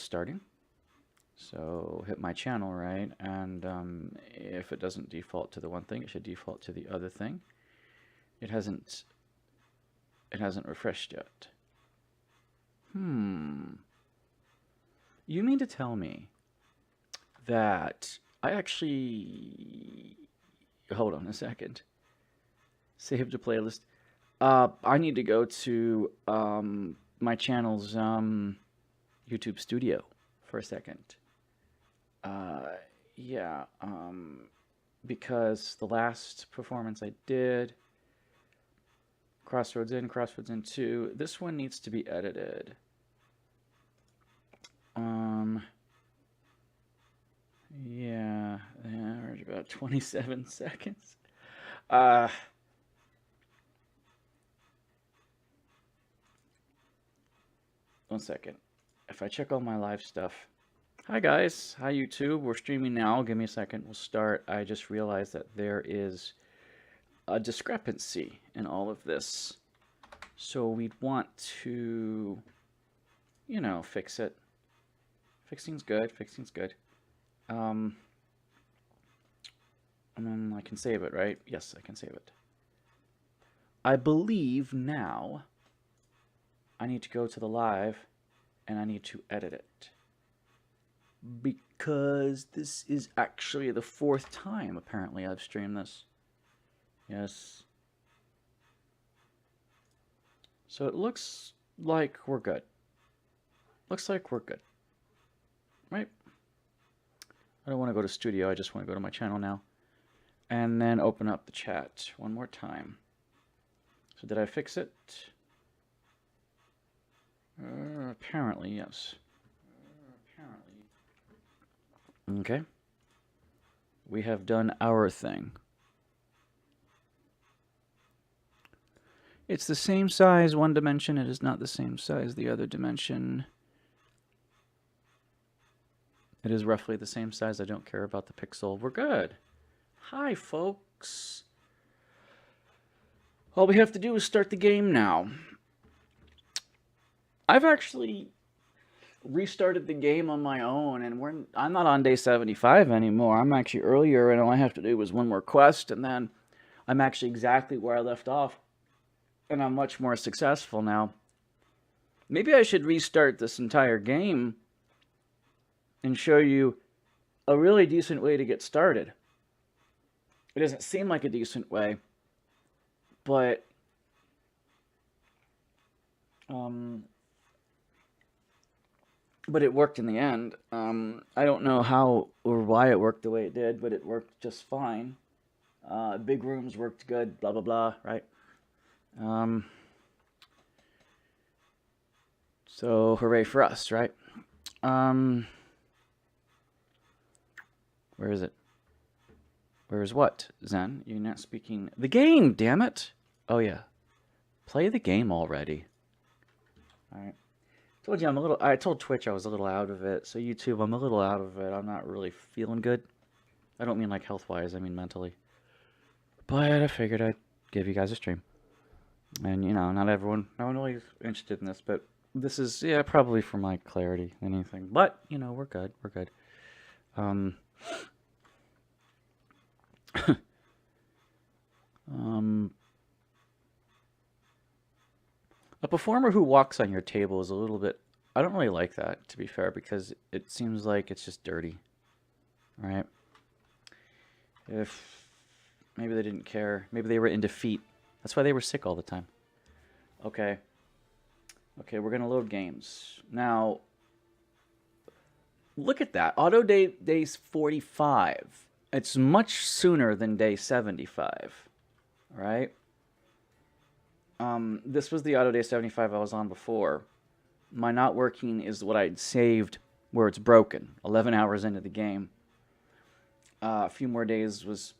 starting. So hit my channel, right? And if it doesn't default to the one thing, it should default to the other thing. It hasn't refreshed yet. You mean to tell me that I actually... Hold on a second. Save to playlist. I need to go to my channel's YouTube studio for a second. Yeah, because the last performance I did, Crossroads Inn, Crossroads Inn 2, this one needs to be edited. Yeah, we're at about 27 seconds. One second. If I check all my live stuff. Hi guys, hi YouTube. We're streaming now. Give me a second. We'll start. I just realized that there is a discrepancy in all of this. So we'd want to, you know, fix it. Fixing's good. Fixing's good. And then I can save it, right? Yes, I can save it. I believe now I need to go to the live and I need to edit it. Because this is actually the 4th time, apparently, I've streamed this. Yes. So it looks like we're good. Looks like we're good. Right? I don't want to go to studio, I just want to go to my channel now. And then open up the chat one more time. So did I fix it? Apparently, yes. Okay. We have done our thing. It's the same size, one dimension. It is not the same size, the other dimension. It is roughly the same size. I don't care about the pixel. We're good. Hi, folks. All we have to do is start the game now. I've actually restarted the game on my own, and I'm not on day 75 anymore. I'm actually earlier, and all I have to do is one more quest, and then I'm actually exactly where I left off, and I'm much more successful now. Maybe I should restart this entire game and show you a really decent way to get started. It doesn't seem like a decent way, but it worked in the end. I don't know how or why it worked the way it did, but it worked just fine. Big rooms worked good, blah, blah, blah, right? So, hooray for us, right? Where is it? Where is what, Zen? You're not speaking... The game, damn it! Oh, yeah. Play the game already. Alright. Told you I'm a little... I told Twitch I was a little out of it. So YouTube, I'm a little out of it. I'm not really feeling good. I don't mean like health-wise. I mean mentally. But I figured I'd give you guys a stream. And, you know, not everyone... No one really is interested in this. But this is, yeah, probably for my clarity than anything. But, you know, we're good. We're good. A performer who walks on your table is a little bit... I don't really like that, to be fair, because it seems like it's just dirty. Right? If maybe they didn't care. Maybe they were in defeat. That's why they were sick all the time. Okay. Okay, we're going to load games. Now, look at that. Auto days 45. It's much sooner than day 75. Right? This was the auto day 75 I was on before. My not working is what I'd saved where it's broken. 11 hours into the game. A few more days was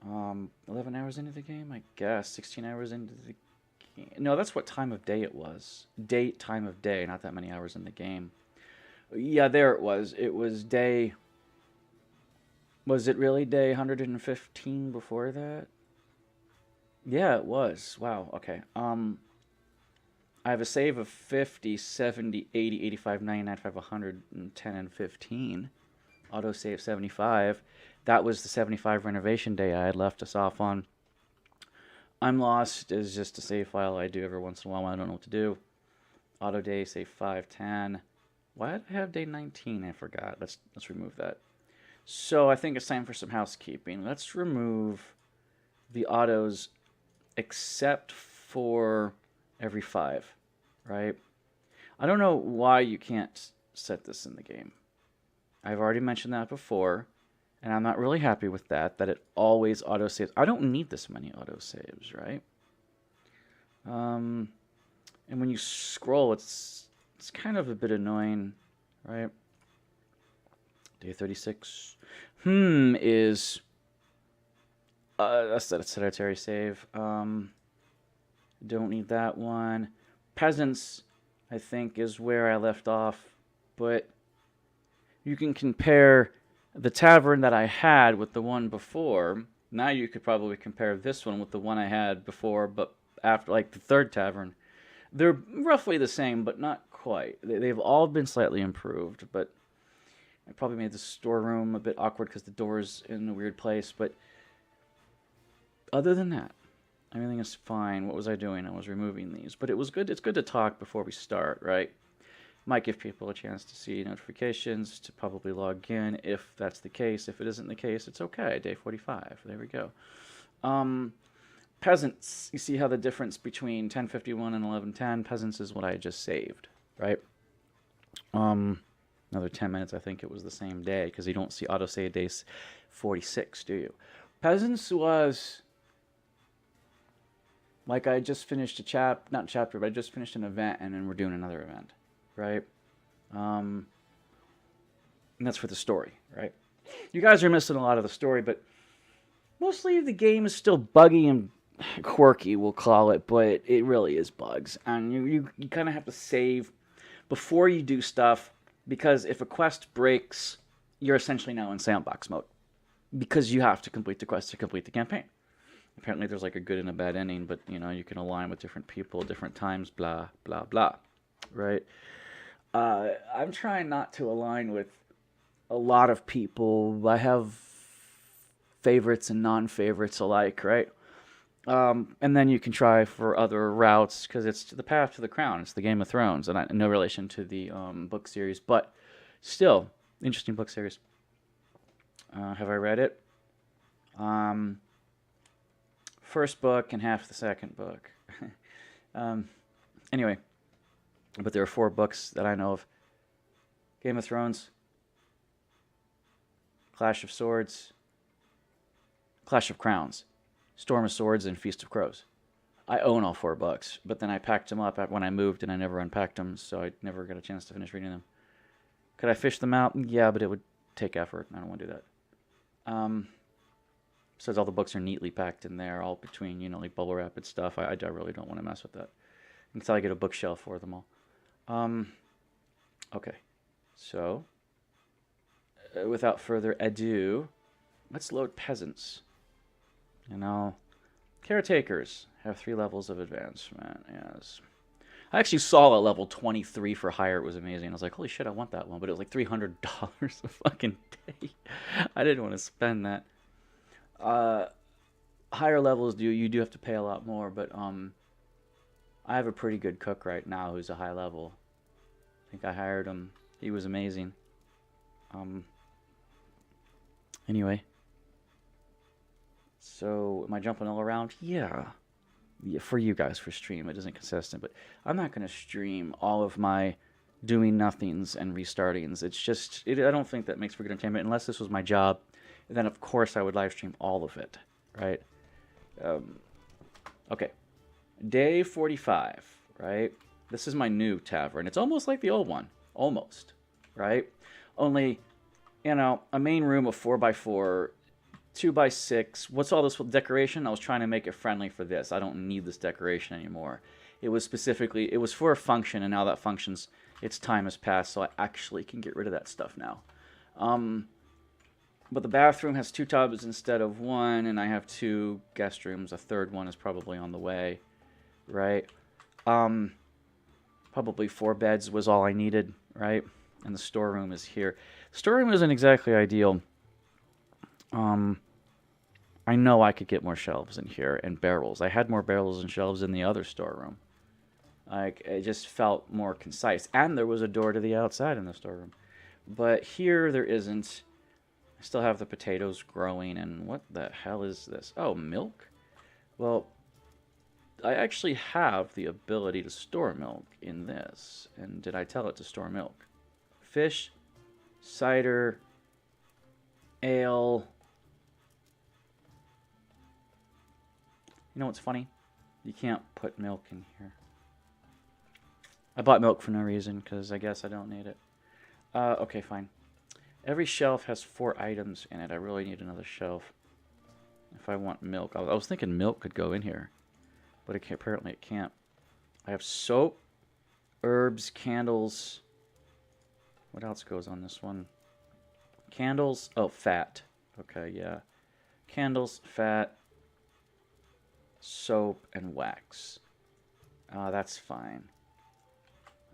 11 hours into the game, I guess. 16 hours into the game. No, that's what time of day it was. Time of day, not that many hours in the game. Yeah, there it was. It was day... Was it really day 115 before that? Yeah, it was. Wow, okay. I have a save of 50, 70, 80, 85, 90, 95, 110, and 15. Auto save 75. That was the 75 renovation day I had left us off on. I'm Lost is just a save file I do every once in a while when I don't know what to do. Auto day, save 5, 10. Why did I have day 19? I forgot. Let's remove that. So I think it's time for some housekeeping. Let's remove the autos except for every 5, right? I don't know why you can't set this in the game. I've already mentioned that before, and I'm not really happy with that it always autosaves. I don't need this many autosaves, right? And when you scroll, it's kind of a bit annoying, right? Day 36. Is that's a sedentary save. Don't need that one. Peasants, I think, is where I left off, but you can compare the tavern that I had with the one before. Now you could probably compare this one with the one I had before, but after, like, the third tavern. They're roughly the same, but not quite. They've all been slightly improved, but I probably made the storeroom a bit awkward because the door's in a weird place, but other than that, everything is fine. What was I doing? I was removing these, but it was good. It's good to talk before we start, right? Might give people a chance to see notifications, to probably log in if that's the case. If it isn't the case, it's okay. Day 45. There we go. Peasants. You see how the difference between 1051 and 1110? Peasants is what I just saved, right? Another 10 minutes. I think it was the same day because you don't see autosave days 46, do you? Peasants was like I just finished not a chapter, but I just finished an event, and then we're doing another event, right? And that's for the story, right? You guys are missing a lot of the story, but mostly the game is still buggy and quirky, we'll call it, but it really is bugs. And you kind of have to save before you do stuff, because if a quest breaks, you're essentially now in sandbox mode, because you have to complete the quest to complete the campaign. Apparently there's like a good and a bad ending, but you know, you can align with different people, different times, blah, blah, blah, right? I'm trying not to align with a lot of people. I have favorites and non-favorites alike, right? And then you can try for other routes, because it's the path to the crown. It's the Game of Thrones, and no relation to the book series, but still, interesting book series. Have I read it? First book and half the second book. Anyway, but there are 4 books that I know of. Game of Thrones, Clash of Swords, Clash of Crowns, Storm of Swords, and Feast of Crows. I own all 4 books, but then I packed them up when I moved, and I never unpacked them, so I never got a chance to finish reading them. Could I fish them out? Yeah, but it would take effort. I don't want to do that. So all the books are neatly packed in there, all between, you know, like bubble wrap and stuff. I really don't want to mess with that until I get a bookshelf for them all. Okay, so without further ado, let's load peasants. You know, caretakers have 3 levels of advancement. Yes, I actually saw a level 23 for hire. It was amazing. I was like, holy shit, I want that one, but it was like $300 a fucking day. I didn't want to spend that. Higher levels you do have to pay a lot more, but I have a pretty good cook right now who's a high level. I think I hired him. He was amazing. Anyway, so am I jumping all around? Yeah, for you guys, for stream it isn't consistent, but I'm not going to stream all of my doing nothings and restartings. It's just I don't think that makes for good entertainment unless this was my job. Then of course I would live stream all of it, right? Okay, day 45, right? This is my new tavern. It's almost like the old one, almost, right? Only, you know, a main room of 4x4, 2x6. What's all this decoration? I was trying to make it friendly for this. I don't need this decoration anymore. It was for a function, and now that function's, its time has passed, so I actually can get rid of that stuff now. But the bathroom has 2 tubs instead of 1, and I have 2 guest rooms. A third one is probably on the way, right? Probably 4 beds was all I needed, right? And the storeroom is here. Storeroom isn't exactly ideal. I know I could get more shelves in here and barrels. I had more barrels and shelves in the other storeroom. Like, it just felt more concise. And there was a door to the outside in the storeroom. But here there isn't. I still have the potatoes growing, and what the hell is this? Oh, milk? Well, I actually have the ability to store milk in this. And did I tell it to store milk? Fish, cider, ale. You know what's funny? You can't put milk in here. I bought milk for no reason, because I guess I don't need it. Okay, fine. Every shelf has 4 items in it. I really need another shelf. If I want milk. I was thinking milk could go in here. But apparently it can't. I have soap, herbs, candles. What else goes on this one? Candles. Oh, fat. Okay, yeah. Candles, fat, soap, and wax. That's fine.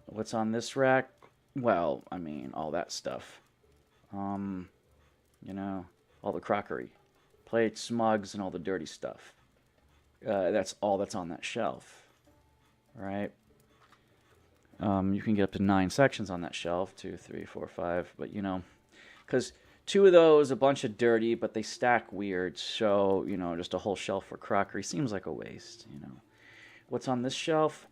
What's on this rack? Well, I mean, all that stuff. You know, all the crockery. Plates, mugs, and all the dirty stuff. That's all that's on that shelf. Right? You can get up to 9 sections on that shelf. 2, 3, 4, 5. But, you know, because 2 of those, a bunch of dirty, but they stack weird. So, you know, just a whole shelf for crockery seems like a waste, you know. What's on this shelf?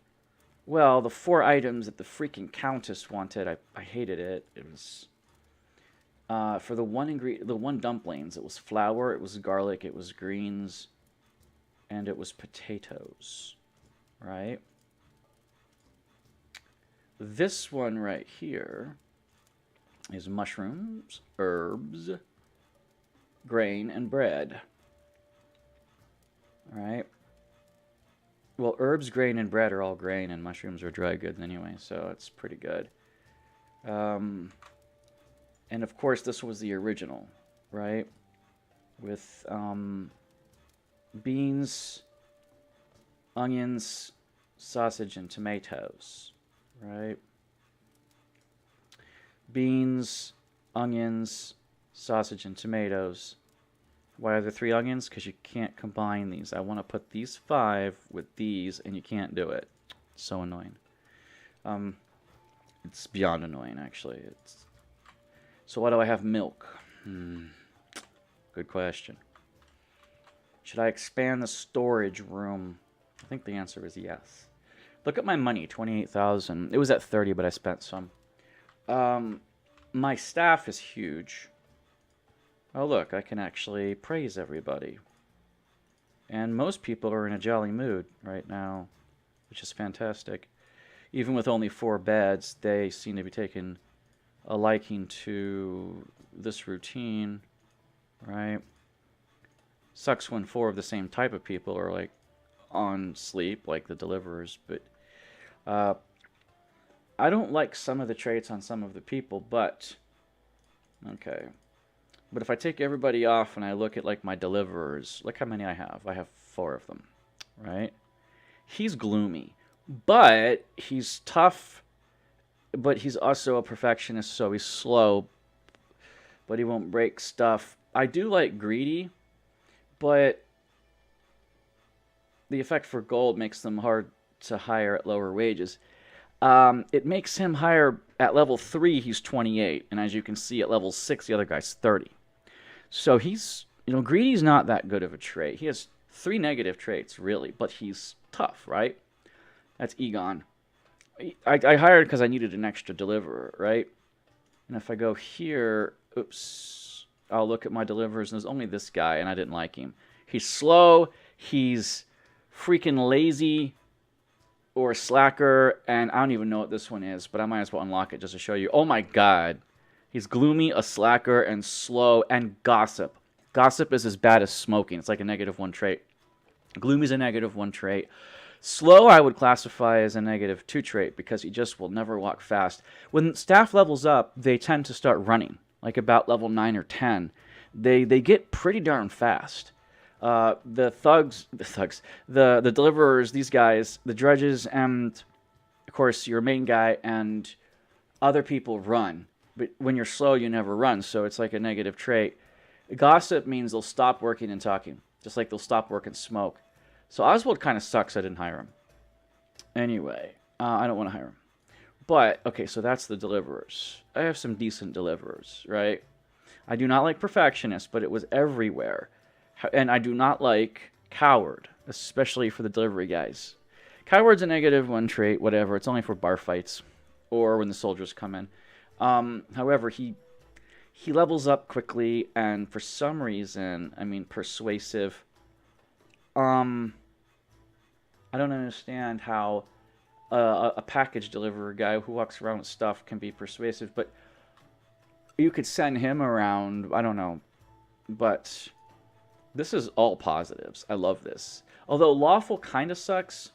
Well, the 4 items that the freaking Countess wanted, I hated it. It was for the one dumplings. It was flour, it was garlic, it was greens, and it was potatoes, right? This one right here is mushrooms, herbs, grain, and bread. All right. Well, herbs, grain, and bread are all grain, and mushrooms are dry goods anyway, so it's pretty good. And of course, this was the original, right? With beans, onions, sausage, and tomatoes, right? Beans, onions, sausage, and tomatoes. Why are there 3 onions? Because you can't combine these. I want to put these 5 with these, and you can't do it. It's so annoying. It's beyond annoying, actually. So why do I have milk? Good question. Should I expand the storage room? I think the answer is yes. Look at my money, 28,000. It was at 30, but I spent some. My staff is huge. Oh, look, I can actually praise everybody. And most people are in a jolly mood right now, which is fantastic. Even with only 4 beds, they seem to be taking a liking to this routine, right? Sucks when 4 of the same type of people are, like, on sleep, like the deliverers, but I don't like some of the traits on some of the people, but okay. But if I take everybody off and I look at, like, my deliverers, look how many I have. I have 4 of them, right? He's gloomy, but he's tough, but he's also a perfectionist, so he's slow, but he won't break stuff. I do like greedy, but the effect for gold makes them hard to hire at lower wages. It makes him hire at level 3, he's 28, and as you can see, at level 6, the other guy's 30. So he's, you know, greedy's not that good of a trait. He has 3 negative traits, really, but he's tough, right? That's Egon. I hired because I needed an extra deliverer, right? And if I go here, oops, I'll look at my deliverers, and there's only this guy, and I didn't like him. He's slow, he's freaking lazy, or slacker, and I don't even know what this one is, but I might as well unlock it just to show you. Oh my god. He's gloomy, a slacker, and slow, and gossip. Gossip is as bad as smoking. It's like a -1 trait. Gloomy's a -1 trait. Slow, I would classify as a -2 trait because he just will never walk fast. When staff levels up, they tend to start running, like about level 9 or 10. They get pretty darn fast. The deliverers, these guys, the dredges, and of course, you're a main guy and other people run. But when you're slow, you never run. So it's like a negative trait. Gossip means they'll stop working and talking, just like they'll stop work and smoke. So Oswald kind of sucks. I didn't hire him. Anyway, I don't want to hire him. But, okay, so that's the deliverers. I have some decent deliverers, right? I do not like perfectionist, but it was everywhere. And I do not like coward, especially for the delivery guys. Coward's a -1 trait, whatever. It's only for bar fights or when the soldiers come in. However, he levels up quickly, and for some reason, I mean, persuasive. I don't understand how a package deliverer guy who walks around with stuff can be persuasive, but you could send him around, I don't know, but this is all positives. I love this. Although lawful kind of sucks,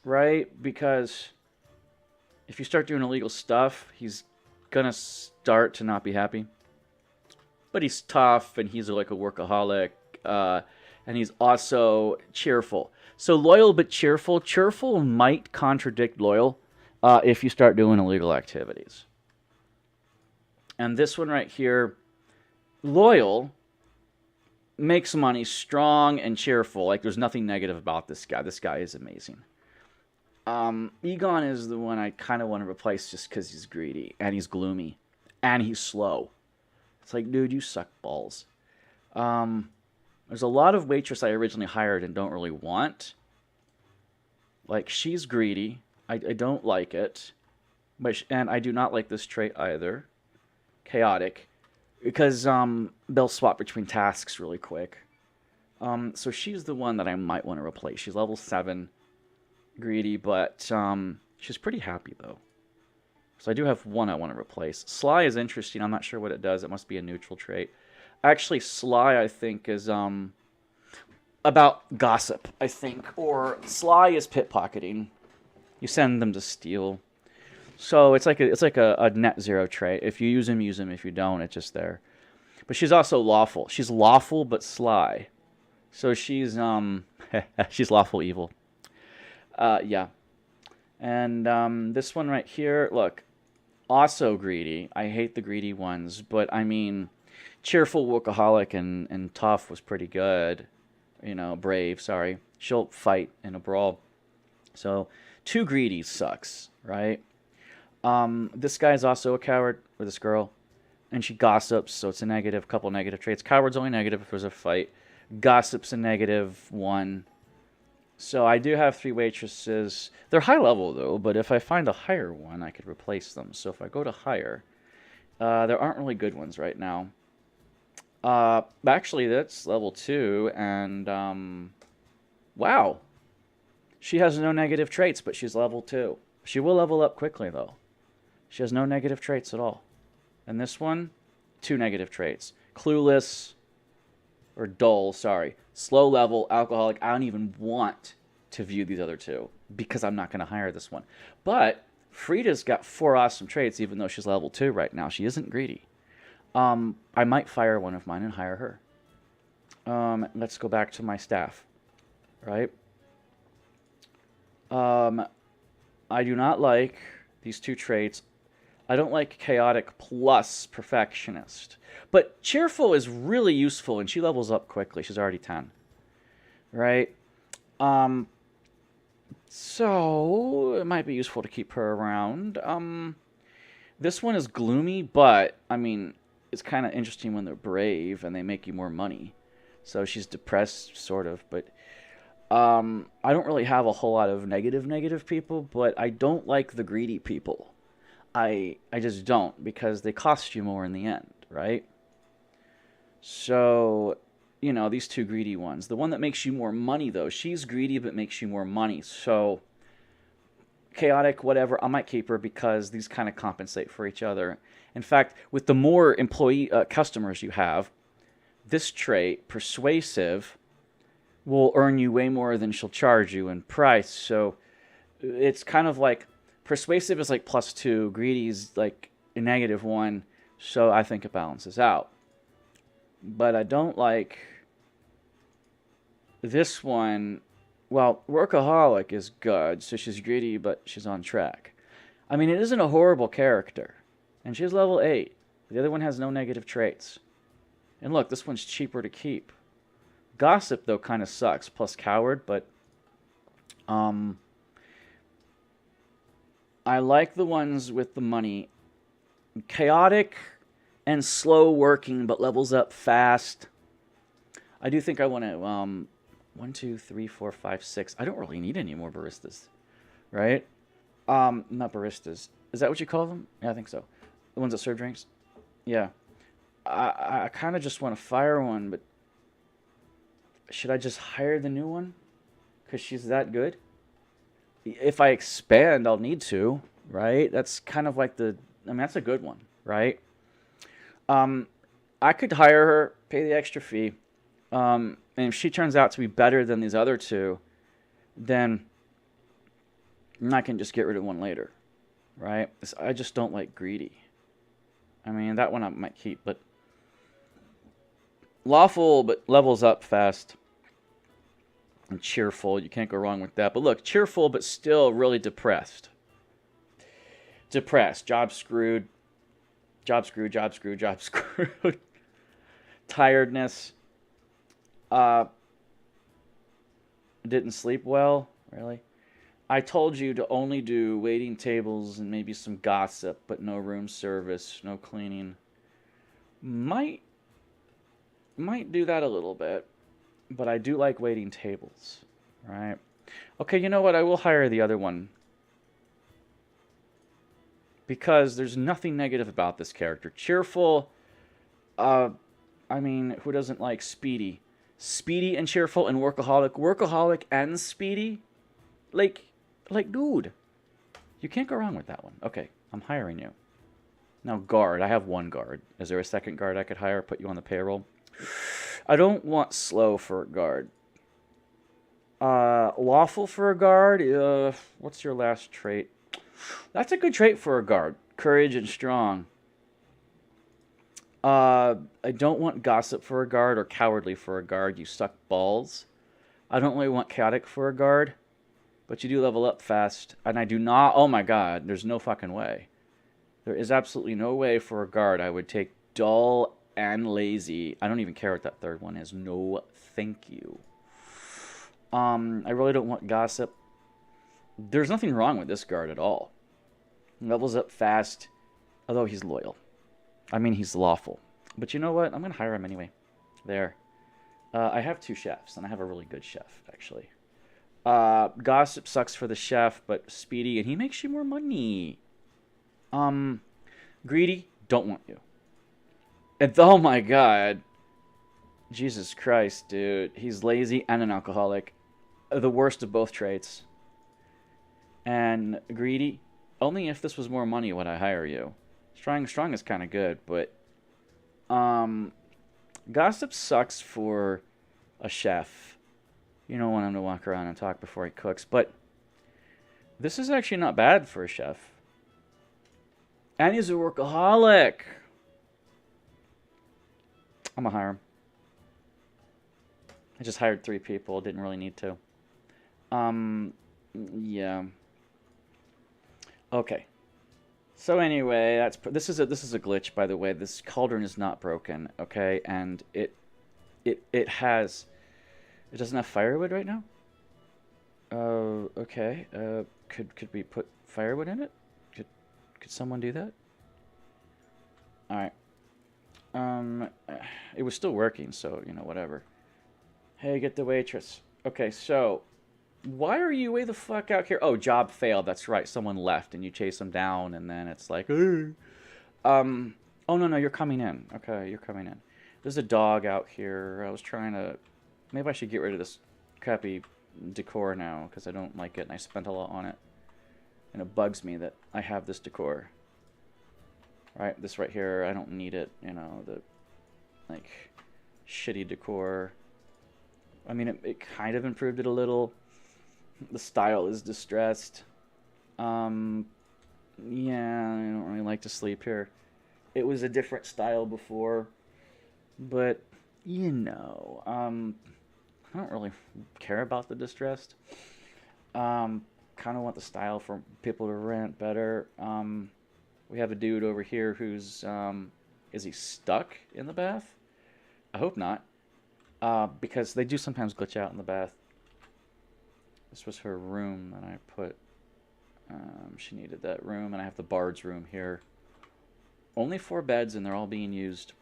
right? Because if you start doing illegal stuff, he's gonna start to not be happy. But he's tough, and he's like a workaholic, and he's also cheerful. So loyal but cheerful. Cheerful might contradict loyal if you start doing illegal activities. And this one right here, loyal, makes money, strong and cheerful. Like, there's nothing negative about this guy. This guy is amazing. Egon is the one I kind of want to replace just because he's greedy, and he's gloomy, and he's slow. It's like, dude, you suck balls. There's a lot of waitress I originally hired and don't really want. Like, she's greedy. I don't like it. And I do not like this trait either. Chaotic. Because they'll swap between tasks really quick. So she's the one that I might want to replace. She's level 7. Greedy, but she's pretty happy, though. So I do have one I want to replace. Sly is interesting. I'm not sure what it does. It must be a neutral trait. Actually, Sly, I think, is about gossip, I think. Or Sly is pickpocketing. You send them to steal. So it's like a net 0 trait. If you use him, use him. If you don't, it's just there. But she's also lawful. She's lawful but sly. So she's she's lawful evil. Yeah. And this one right here, look, also greedy. I hate the greedy ones, but I mean, cheerful, workaholic, and tough was pretty good. You know, brave, sorry. She'll fight in a brawl. So, too greedy sucks, right? This guy's also a coward, or this girl, and she gossips, so it's a negative, couple negative traits. Coward's only negative if there's a fight. Gossip's a -1. So I do have 3 waitresses. They're high level, though, but if I find a higher one, I could replace them. So if I go to higher, there aren't really good ones right now. Actually, that's level 2, and, wow. She has no negative traits, but she's level 2. She will level up quickly, though. She has no negative traits at all. And this one, 2 negative traits. Clueless, or dull, sorry. Slow level, alcoholic. I don't even want to view these other 2 because I'm not going to hire this one. But Frida's got 4 awesome traits, even though she's level 2 right now. She isn't greedy. I might fire one of mine and hire her. Let's go back to my staff, right? I do not like these 2 traits. I don't like chaotic plus perfectionist. But cheerful is really useful, and she levels up quickly. She's already 10. Right? So it might be useful to keep her around. This one is gloomy, but, I mean, it's kind of interesting when they're brave and they make you more money. So she's depressed, sort of, but I don't really have a whole lot of negative people, but I don't like the greedy people. I just don't, because they cost you more in the end, right? So, you know, these 2 greedy ones. The one that makes you more money, though, she's greedy but makes you more money. So, chaotic, whatever, I might keep her because these kind of compensate for each other. In fact, with the more customers you have, this trait, persuasive, will earn you way more than she'll charge you in price. So, it's kind of like persuasive is like +2, greedy's like a -1, so I think it balances out. But I don't like this one Well, workaholic is good, so she's greedy, but she's on track. I mean, it isn't a horrible character. And she's level 8. The other one has no negative traits. And look, this one's cheaper to keep. Gossip, though, kind of sucks, plus coward, but um, I like the ones with the money. Chaotic and slow working, but levels up fast. I do think I want to, 1, 2, 3, 4, 5, 6. I don't really need any more baristas, right? Not baristas. Is that what you call them? Yeah, I think so. The ones that serve drinks? Yeah. I kind of just want to fire one, but should I just hire the new one? Because she's that good? If I expand, I'll need to, right? That's kind of like I mean, that's a good one, right? I could hire her, pay the extra fee, and if she turns out to be better than these other two, then I can just get rid of one later, right? I just don't like greedy. I mean, that one I might keep, but lawful, but levels up fast. And cheerful, you can't go wrong with that. But look, cheerful, but still really depressed. Depressed, job screwed, job screwed, job screwed, job screwed. Tiredness. Didn't sleep well, really. I told you to only do waiting tables and maybe some gossip, but no room service, no cleaning. Might do that a little bit, but I do like waiting tables, right? Okay, you know what? I will hire the other one because there's nothing negative about this character. Cheerful, I mean, who doesn't like speedy? Speedy and cheerful and workaholic. Workaholic and speedy? Like, dude. You can't go wrong with that one. Okay, I'm hiring you. Now, guard. I have one guard. Is there a second guard I could hire? Put you on the payroll? I don't want slow for a guard. Lawful for a guard? What's your last trait? That's a good trait for a guard. Courage and strong. I don't want gossip for a guard or cowardly for a guard. You suck balls. I don't really want chaotic for a guard. But you do level up fast. And I do not... Oh my god. There's no fucking way. There is absolutely no way for a guard I would take dull and lazy. I don't even care what that third one is. No, thank you. I really don't want gossip. There's nothing wrong with this guard at all. Levels up fast. Although he's loyal. I mean, he's lawful. But you know what? I'm going to hire him anyway. There. I have 2 chefs, and I have a really good chef, actually. Gossip sucks for the chef, but speedy, and he makes you more money. Greedy, don't want you. And oh my god. Jesus Christ, dude. He's lazy and an alcoholic. The worst of both traits. And greedy, only if this was more money would I hire you. Strong is kind of good, but gossip sucks for a chef. You don't want him to walk around and talk before he cooks, but this is actually not bad for a chef. And he's a workaholic. I'm gonna hire him. I just hired 3 people. Didn't really need to. Yeah. Okay. So anyway, this is a glitch, by the way. This cauldron is not broken, okay? And it doesn't have firewood right now. Okay. Could we put firewood in it? Could someone do that? All right. It was still working, so you know, whatever. Hey, get the waitress. Okay, so why are you way the fuck out here? Oh, job failed. That's right. Someone left, and you chase them down, and then it's like, oh no, you're coming in. Okay, you're coming in. There's a dog out here. I was trying to. Maybe I should get rid of this crappy decor now because I don't like it, and I spent a lot on it, and it bugs me that I have this decor. Right, this right here. I don't need it. You know, the like shitty decor. I mean, it kind of improved it a little. The style is distressed. Yeah, I don't really like to sleep here. It was a different style before, but you know, I don't really care about the distressed. Kind of want the style for people to rent better. We have a dude over here who's, is he stuck in the bath? I hope not. Because they do sometimes glitch out in the bath. This was her room that I put. She needed that room, and I have the bard's room here. Only 4 beds, and they're all being used.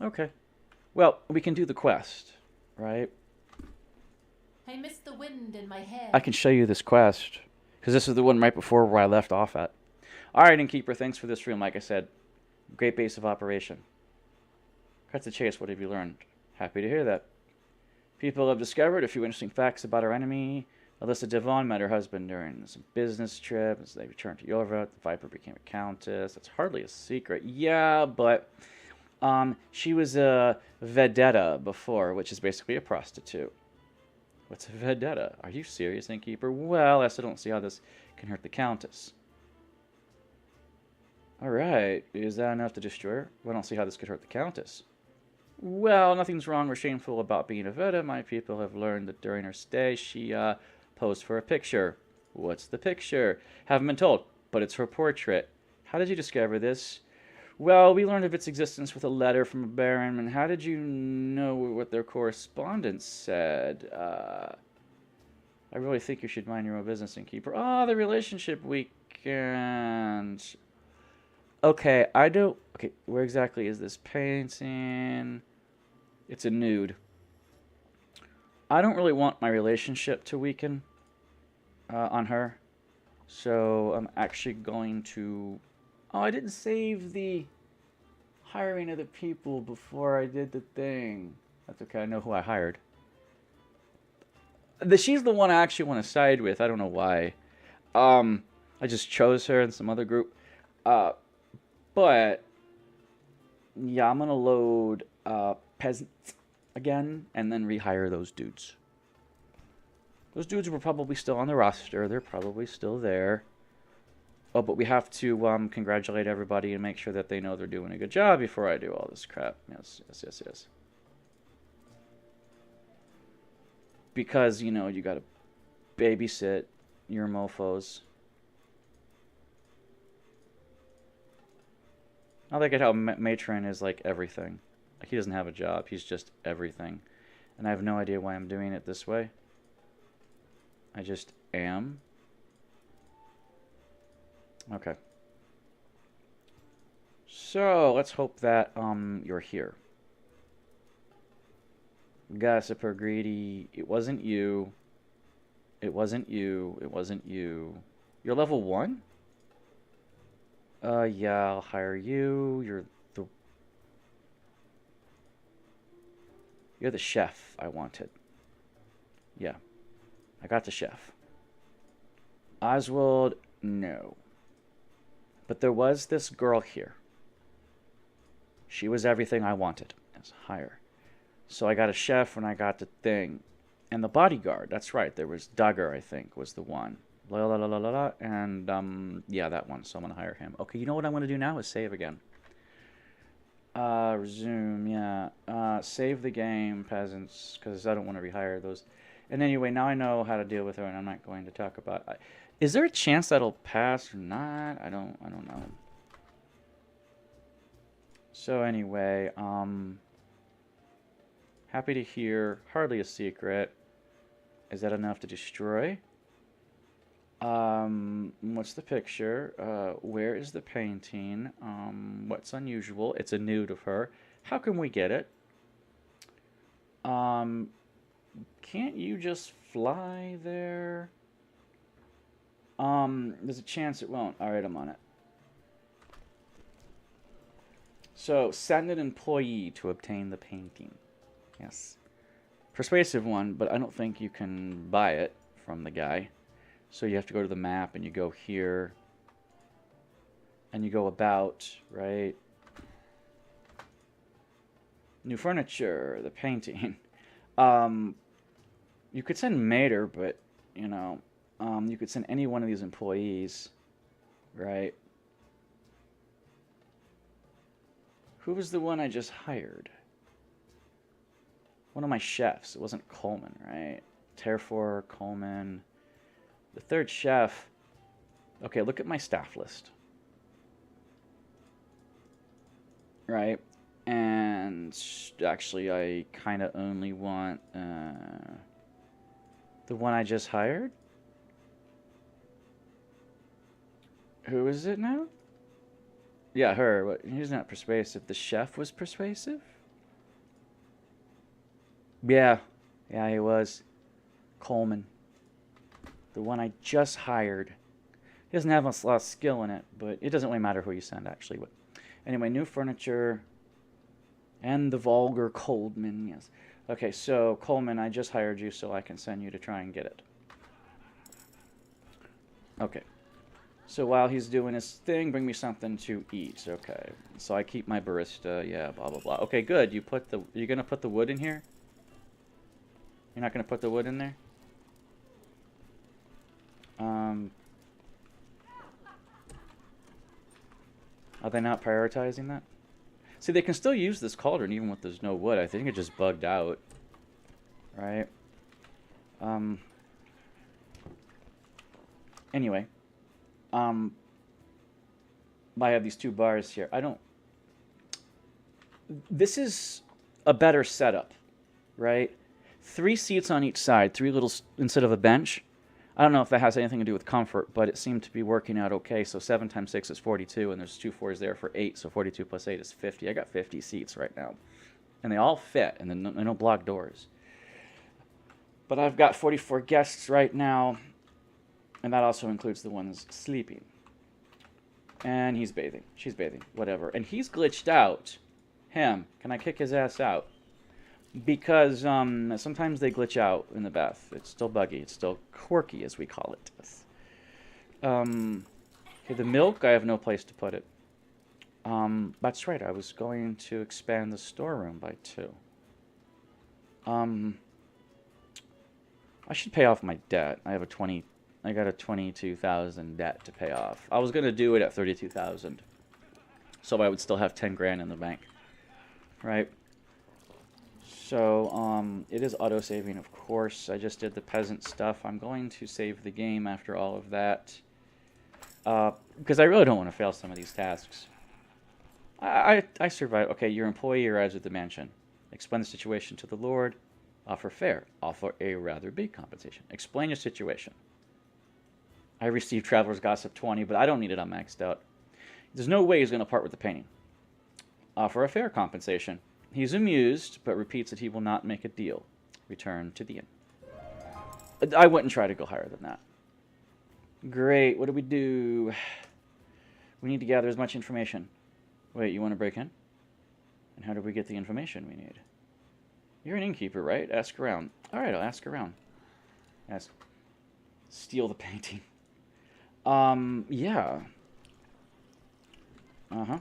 Okay. Well, we can do the quest, right? I miss the wind in my hair. I can show you this quest, because this is the one right before where I left off at. All right, Innkeeper, thanks for this room. Like I said, great base of operation. Cut to chase, what have you learned? Happy to hear that. People have discovered a few interesting facts about our enemy. Alyssa Devon met her husband during some business trip. As they returned to Yorva, the Viper became a countess. That's hardly a secret. Yeah, but she was a vedetta before, which is basically a prostitute. What's a vedetta? Are you serious, Innkeeper? Well, I still don't see how this can hurt the countess. Alright, is that enough to destroy her? Well, I don't see how this could hurt the countess. Well, nothing's wrong or shameful about being a vedetta. My people have learned that during her stay, she posed for a picture. What's the picture? Haven't been told, but it's her portrait. How did you discover this? Well, we learned of its existence with a letter from a baron. And how did you know what their correspondence said? I really think you should mind your own business, Innkeeper. Oh, the relationship weekend. Okay, I don't... Okay, where exactly is this painting? It's a nude. I don't really want my relationship to weaken on her. So I'm actually going to... Oh, I didn't save the hiring of the people before I did the thing. That's okay, I know who I hired. She's the one I actually want to side with. I don't know why. I just chose her and some other group. But, yeah, I'm going to load peasants again and then rehire those dudes. Those dudes were probably still on the roster. They're probably still there. Oh, but we have to congratulate everybody and make sure that they know they're doing a good job before I do all this crap. Yes, yes, yes, yes. Because, you know, you got to babysit your mofos. I like it how Matron is like everything. Like he doesn't have a job. He's just everything. And I have no idea why I'm doing it this way. I just am. Okay. So, let's hope that you're here. Gossiper, greedy. It wasn't you. It wasn't you. It wasn't you. You're level 1? Yeah, I'll hire you. You're the chef I wanted. Yeah. I got the chef. Oswald, no. But there was this girl here. She was everything I wanted as hire. So I got a chef when I got the thing. And the bodyguard, that's right. There was Duggar, I think, was the one. La la la la la la. And, yeah, that one. So I'm going to hire him. Okay, you know what I'm going to do now is save again. Resume, yeah. Save the game, peasants, because I don't want to rehire those. And anyway, now I know how to deal with her, and I'm not going to talk about it. Is there a chance that'll pass or not? I don't know. So anyway, happy to hear. Hardly a secret. Is that enough to destroy? What's the picture? Where is the painting? What's unusual? It's a nude of her. How can we get it? Can't you just fly there? There's a chance it won't. Alright, I'm on it. So, send an employee to obtain the painting. Yes. Persuasive one, but I don't think you can buy it from the guy. So you have to go to the map and you go here. And you go about, right? New furniture, the painting. You could send Mater, but, you know, you could send any one of these employees, right? Who was the one I just hired? One of my chefs. It wasn't Coleman, right? Terrafor, Coleman. The third chef. Okay, look at my staff list. Right? And actually, I kind of only want the one I just hired. Who is it now? Yeah, her. What? He's not persuasive. The chef was persuasive? Yeah. Yeah, he was. Coleman. The one I just hired. He doesn't have a lot of skill in it, but it doesn't really matter who you send, actually. But anyway, new furniture. And the vulgar Coleman, yes. Okay, so Coleman, I just hired you so I can send you to try and get it. Okay. So while he's doing his thing, bring me something to eat. Okay. So I keep my barista. Yeah, blah, blah, blah. Okay, good. You're going to put the wood in here? You're not going to put the wood in there? Are they not prioritizing that? See, they can still use this cauldron even if there's no wood. I think it just bugged out. Right? Anyway. I have these two bars here. This is a better setup, right? 3 seats on each side, 3 little, instead of a bench. I don't know if that has anything to do with comfort, but it seemed to be working out okay. So 7 times 6 is 42, and there's 2 4s there for 8, so 42 plus 8 is 50. I got 50 seats right now. And they all fit, and they don't block doors. But I've got 44 guests right now, and that also includes the ones sleeping. And he's bathing. She's bathing. Whatever. And he's glitched out. Him. Can I kick his ass out? Because sometimes they glitch out in the bath. It's still buggy. It's still quirky, as we call it. Okay, the milk, I have no place to put it. That's right. I was going to expand the storeroom by 2. I should pay off my debt. I got a 22,000 debt to pay off. I was going to do it at 32,000. So I would still have 10 grand in the bank. Right? So, it is auto-saving, of course. I just did the peasant stuff. I'm going to save the game after all of that. Because I really don't want to fail some of these tasks. I survived. Okay, your employee arrives at the mansion. Explain the situation to the Lord. Offer fair. Offer a rather big compensation. Explain your situation. I received Traveler's Gossip 20, but I don't need it. I'm maxed out. There's no way he's going to part with the painting. Offer a fair compensation. He's amused, but repeats that he will not make a deal. Return to the inn. I wouldn't try to go higher than that. Great. What do we do? We need to gather as much information. Wait, you want to break in? And how do we get the information we need? You're an innkeeper, right? Ask around. All right, I'll ask around. Ask. Steal the painting. Yeah. Uh-huh.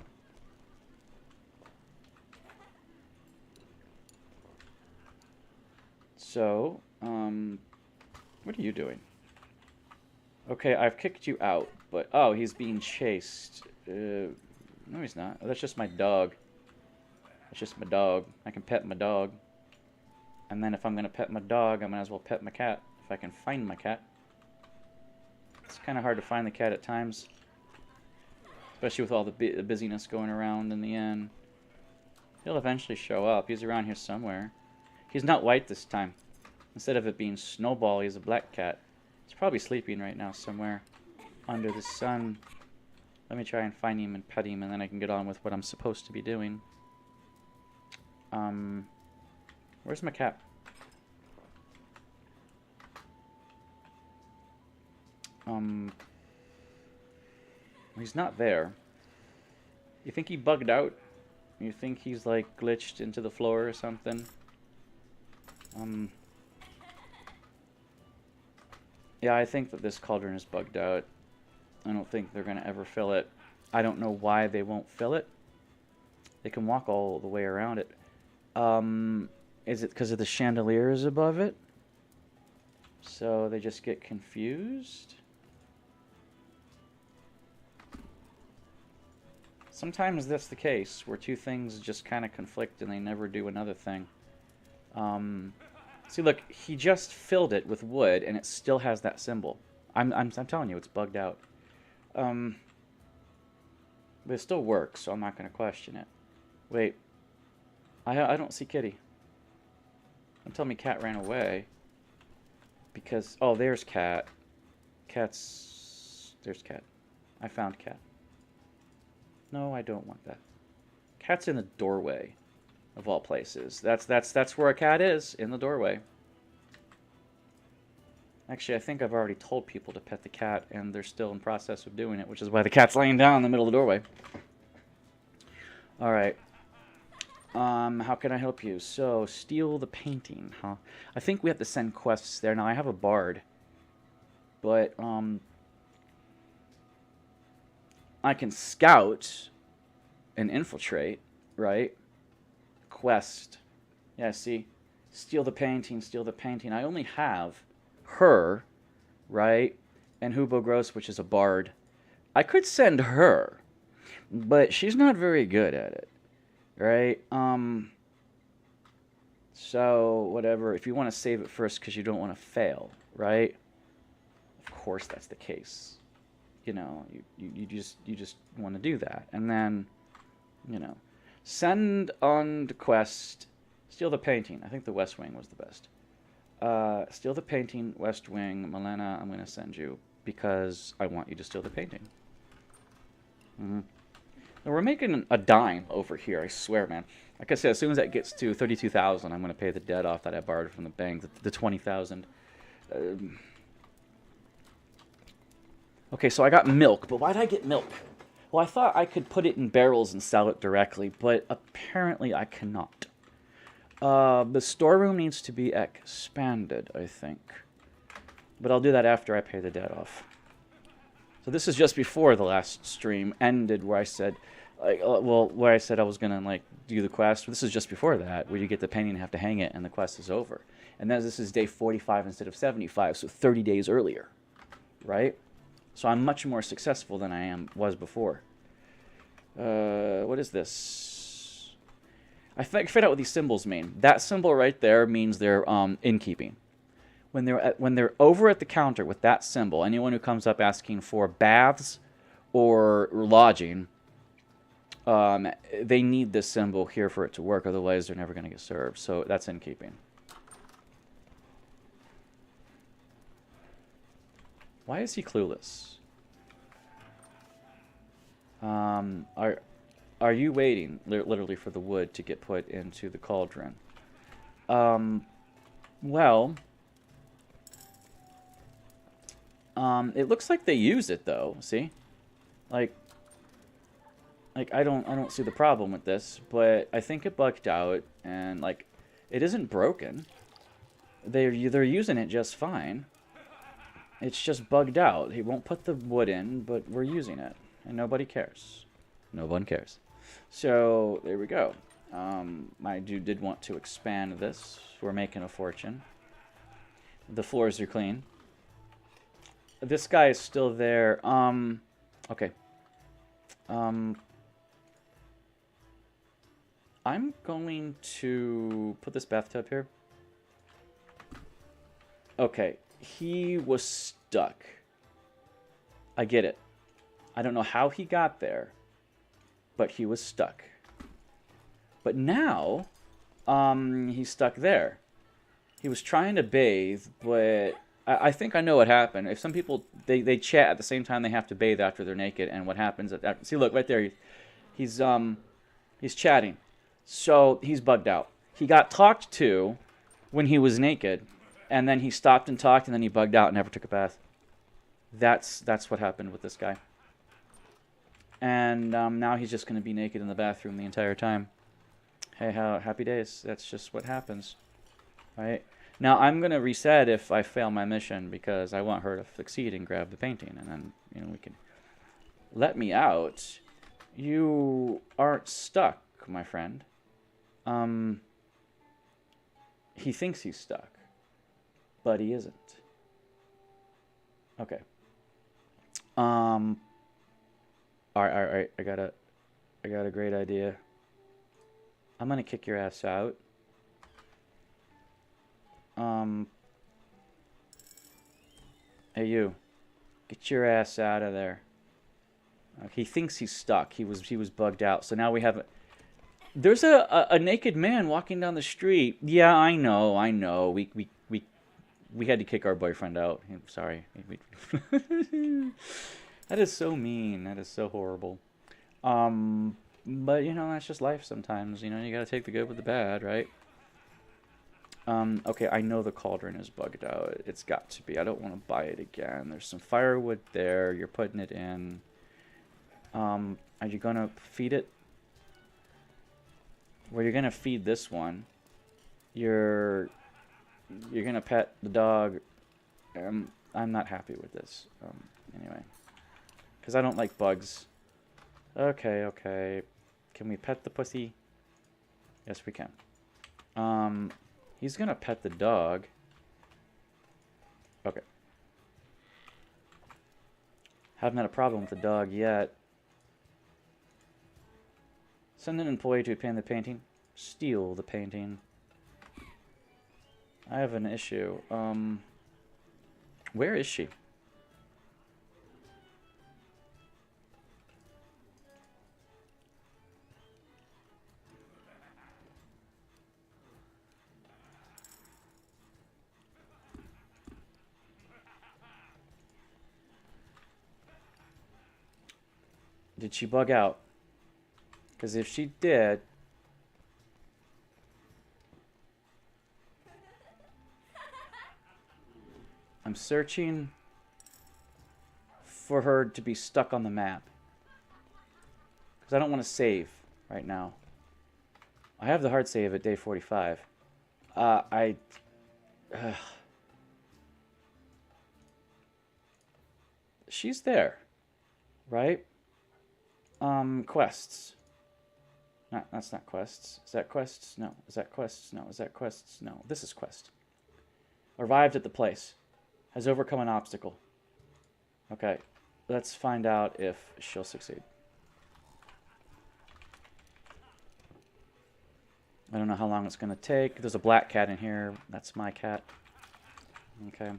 So, what are you doing? Okay, I've kicked you out, but, oh, he's being chased. No, he's not. Oh, that's just my dog. That's just my dog. I can pet my dog. And then if I'm going to pet my dog, I might as well pet my cat, if I can find my cat. It's kind of hard to find the cat at times. Especially with all the busyness going around in the inn. He'll eventually show up. He's around here somewhere. He's not white this time. Instead of it being Snowball, he's a black cat. He's probably sleeping right now somewhere under the sun. Let me try and find him and pet him, and then I can get on with what I'm supposed to be doing. Where's my cat? He's not there. You think he bugged out? You think he's like glitched into the floor or something? Yeah, I think that this cauldron is bugged out. I don't think they're gonna ever fill it. I don't know why they won't fill it. They can walk all the way around it. Is it because of the chandeliers above it? So they just get confused? Sometimes that's the case, where two things just kind of conflict and they never do another thing. See, look, he just filled it with wood, and it still has that symbol. I'm telling you, it's bugged out. But it still works, so I'm not going to question it. Wait. I don't see Kitty. Don't tell me Cat ran away. Because, oh, there's Cat. There's Cat. I found Cat. No, I don't want that. Cat's in the doorway, of all places. That's where a cat is, in the doorway. Actually, I think I've already told people to pet the cat, and they're still in process of doing it, which is why the cat's laying down in the middle of the doorway. All right. How can I help you? So, steal the painting, huh? I think we have to send quests there. Now, I have a bard. But, I can scout and infiltrate, right? Quest. Yeah, see? Steal the painting, steal the painting. I only have her, right? And Hubo Gross, which is a bard. I could send her, but she's not very good at it. Right? So, whatever. If you want to save it first because you don't want to fail, right? Of course that's the case. You know, you just want to do that. And then, you know, send on the quest, steal the painting. I think the West Wing was the best. Steal the painting, West Wing. Milena, I'm going to send you because I want you to steal the painting. Mm-hmm. We're making a dime over here, I swear, man. Like I said, as soon as that gets to 32,000, I'm going to pay the debt off that I borrowed from the bank, the 20,000. Okay, so I got milk, but why did I get milk? Well, I thought I could put it in barrels and sell it directly, but apparently I cannot. The storeroom needs to be expanded, I think. But I'll do that after I pay the debt off. So this is just before the last stream ended, where I said, where I said I was gonna do the quest. This is just before that, where you get the painting and have to hang it, and the quest is over. And then this is day 45 instead of 75, so 30 days earlier, right? So I'm much more successful than I was before. What is this? I figured out what these symbols mean. That symbol right there means they're innkeeping. When they're over at the counter with that symbol, anyone who comes up asking for baths or lodging, they need this symbol here for it to work. Otherwise, they're never going to get served. So that's in keeping. Why is he clueless? Are you waiting literally for the wood to get put into the cauldron? Well. It looks like they use it though. See, like I don't see the problem with this, but I think it bugged out, and it isn't broken. They're using it just fine. It's just bugged out. He won't put the wood in, but we're using it, and nobody cares. No one cares. So there we go. My dude did want to expand this. We're making a fortune. The floors are clean. This guy is still there. Okay. I'm going to put this bathtub here. Okay. He was stuck. I get it. I don't know how he got there, but he was stuck. But now, he's stuck there. He was trying to bathe, but I think I know what happened. If some people, they chat at the same time they have to bathe after they're naked, and what happens at that, see, look, right there, he's chatting. So he's bugged out. He got talked to when he was naked, and then he stopped and talked, and then he bugged out and never took a bath. That's what happened with this guy. And now he's just going to be naked in the bathroom the entire time. Hey, happy days. That's just what happens. Right? Now, I'm going to reset if I fail my mission, because I want her to succeed and grab the painting. And then, we can... Let me out. You aren't stuck, my friend. He thinks he's stuck, but he isn't. Okay. All right. I got a great idea. I'm gonna kick your ass out, Hey, you. Get your ass out of there. He thinks he's stuck. He was bugged out. So now we have... There's a naked man walking down the street. Yeah, I know. We had to kick our boyfriend out. I'm sorry. That is so mean. That is so horrible. But, you know, that's just life sometimes. You know, you gotta take the good with the bad, right? Okay, I know the cauldron is bugged out. It's got to be. I don't want to buy it again. There's some firewood there. You're putting it in. Are you gonna feed it? Well, you're gonna feed this one. You're gonna pet the dog. I'm not happy with this. Anyway, because I don't like bugs. Okay. Can we pet the pussy? Yes, we can. He's gonna pet the dog. Okay. Haven't had a problem with the dog yet. Send an employee to paint the painting. Steal the painting. I have an issue. Where is she? Did she bug out? Because if she did... I'm searching for her to be stuck on the map. Because I don't want to save right now. I have the hard save at day 45. She's there. Right? Quests. No, that's not quests. Is that quests? No. Is that quests? No. Is that quests? No. This is quest. Arrived at the place. Has overcome an obstacle. Okay. Let's find out if she'll succeed. I don't know how long it's going to take. There's a black cat in here. That's my cat. Okay.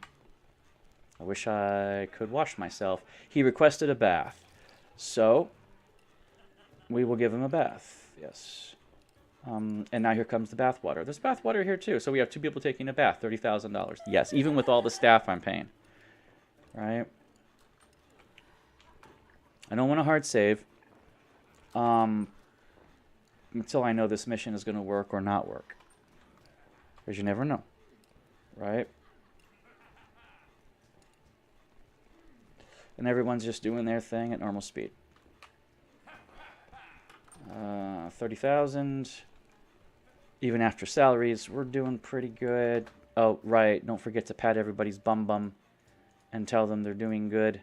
I wish I could wash myself. He requested a bath. So... we will give him a bath, yes. And now here comes the bath water. There's bath water here too. So we have 2 people taking a bath, $30,000. Yes, even with all the staff I'm paying. Right? I don't want a hard save. Until I know this mission is going to work or not work. Because you never know. Right? And everyone's just doing their thing at normal speed. 30,000. Even after salaries, we're doing pretty good. Oh, right. Don't forget to pat everybody's bum and tell them they're doing good.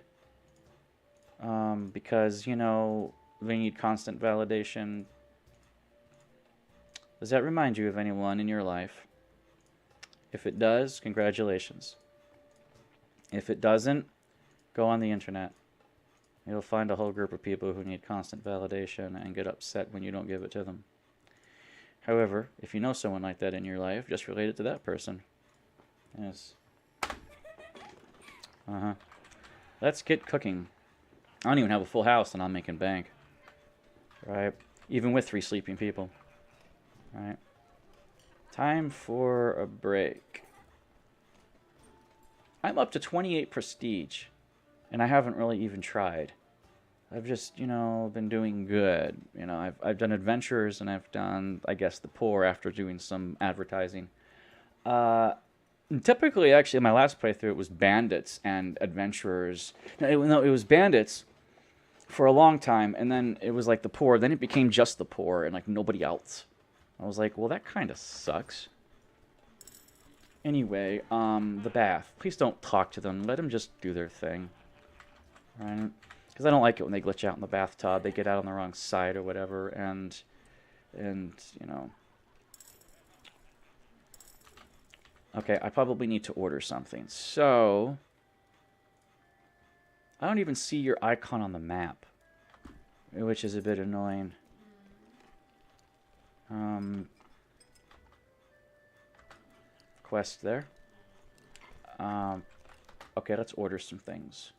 Because, you know, they need constant validation. Does that remind you of anyone in your life? If it does, congratulations. If it doesn't, go on the internet. You'll find a whole group of people who need constant validation and get upset when you don't give it to them. However, if you know someone like that in your life, just relate it to that person. Yes. Let's get cooking. I don't even have a full house and I'm making bank. Right? Even with 3 sleeping people. Right? Time for a break. I'm up to 28 prestige. And I haven't really even tried. I've just, you know, been doing good. You know, I've done adventures and I've done, I guess, the poor after doing some advertising. Typically, actually, my last playthrough, it was bandits and adventurers. No, it was bandits for a long time, and then it was like the poor. Then it became just the poor and like nobody else. I was like, well, that kind of sucks. Anyway, the bath. Please don't talk to them. Let them just do their thing. Right? Because I don't like it when they glitch out in the bathtub. They get out on the wrong side or whatever, and you know. Okay, I probably need to order something. So, I don't even see your icon on the map, which is a bit annoying. quest there. Okay, let's order some things.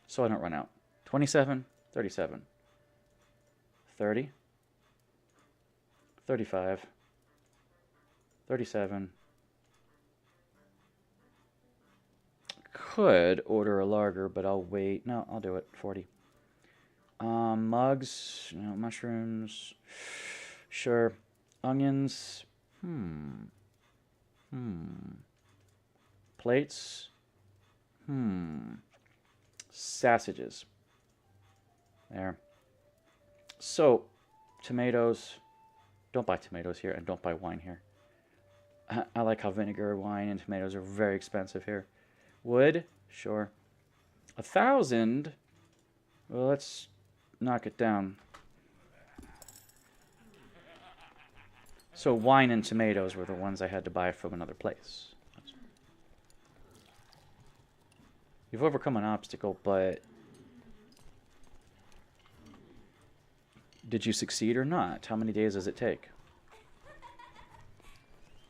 So I don't run out. 27, 37, 30, 35, 37. Could order a lager, but I'll wait. No, I'll do it. 40. Mugs, no, mushrooms. Sure. Onions. Plates. Sausages. There. So, tomatoes. Don't buy tomatoes here, and don't buy wine here. I like how vinegar, wine, and tomatoes are very expensive here. Wood? Sure. 1,000? Well, let's knock it down. So wine and tomatoes were the ones I had to buy from another place. You've overcome an obstacle, but did you succeed or not? How many days does it take?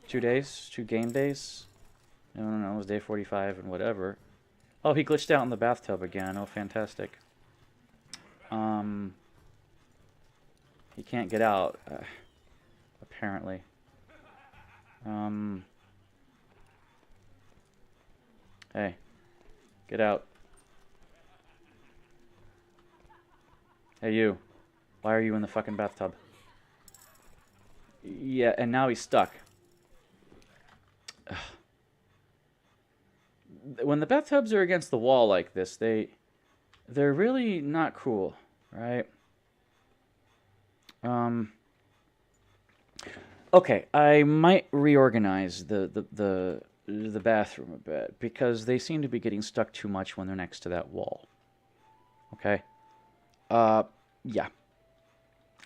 2 days? 2 game days? I don't know, it was day 45 and whatever. Oh, he glitched out in the bathtub again. Oh, fantastic. He can't get out, apparently. Hey, get out. Hey, you. Why are you in the fucking bathtub? Yeah, and now he's stuck. Ugh. When the bathtubs are against the wall like this, they're really not cool, right? Okay, I might reorganize the bathroom a bit because they seem to be getting stuck too much when they're next to that wall. Okay? Yeah.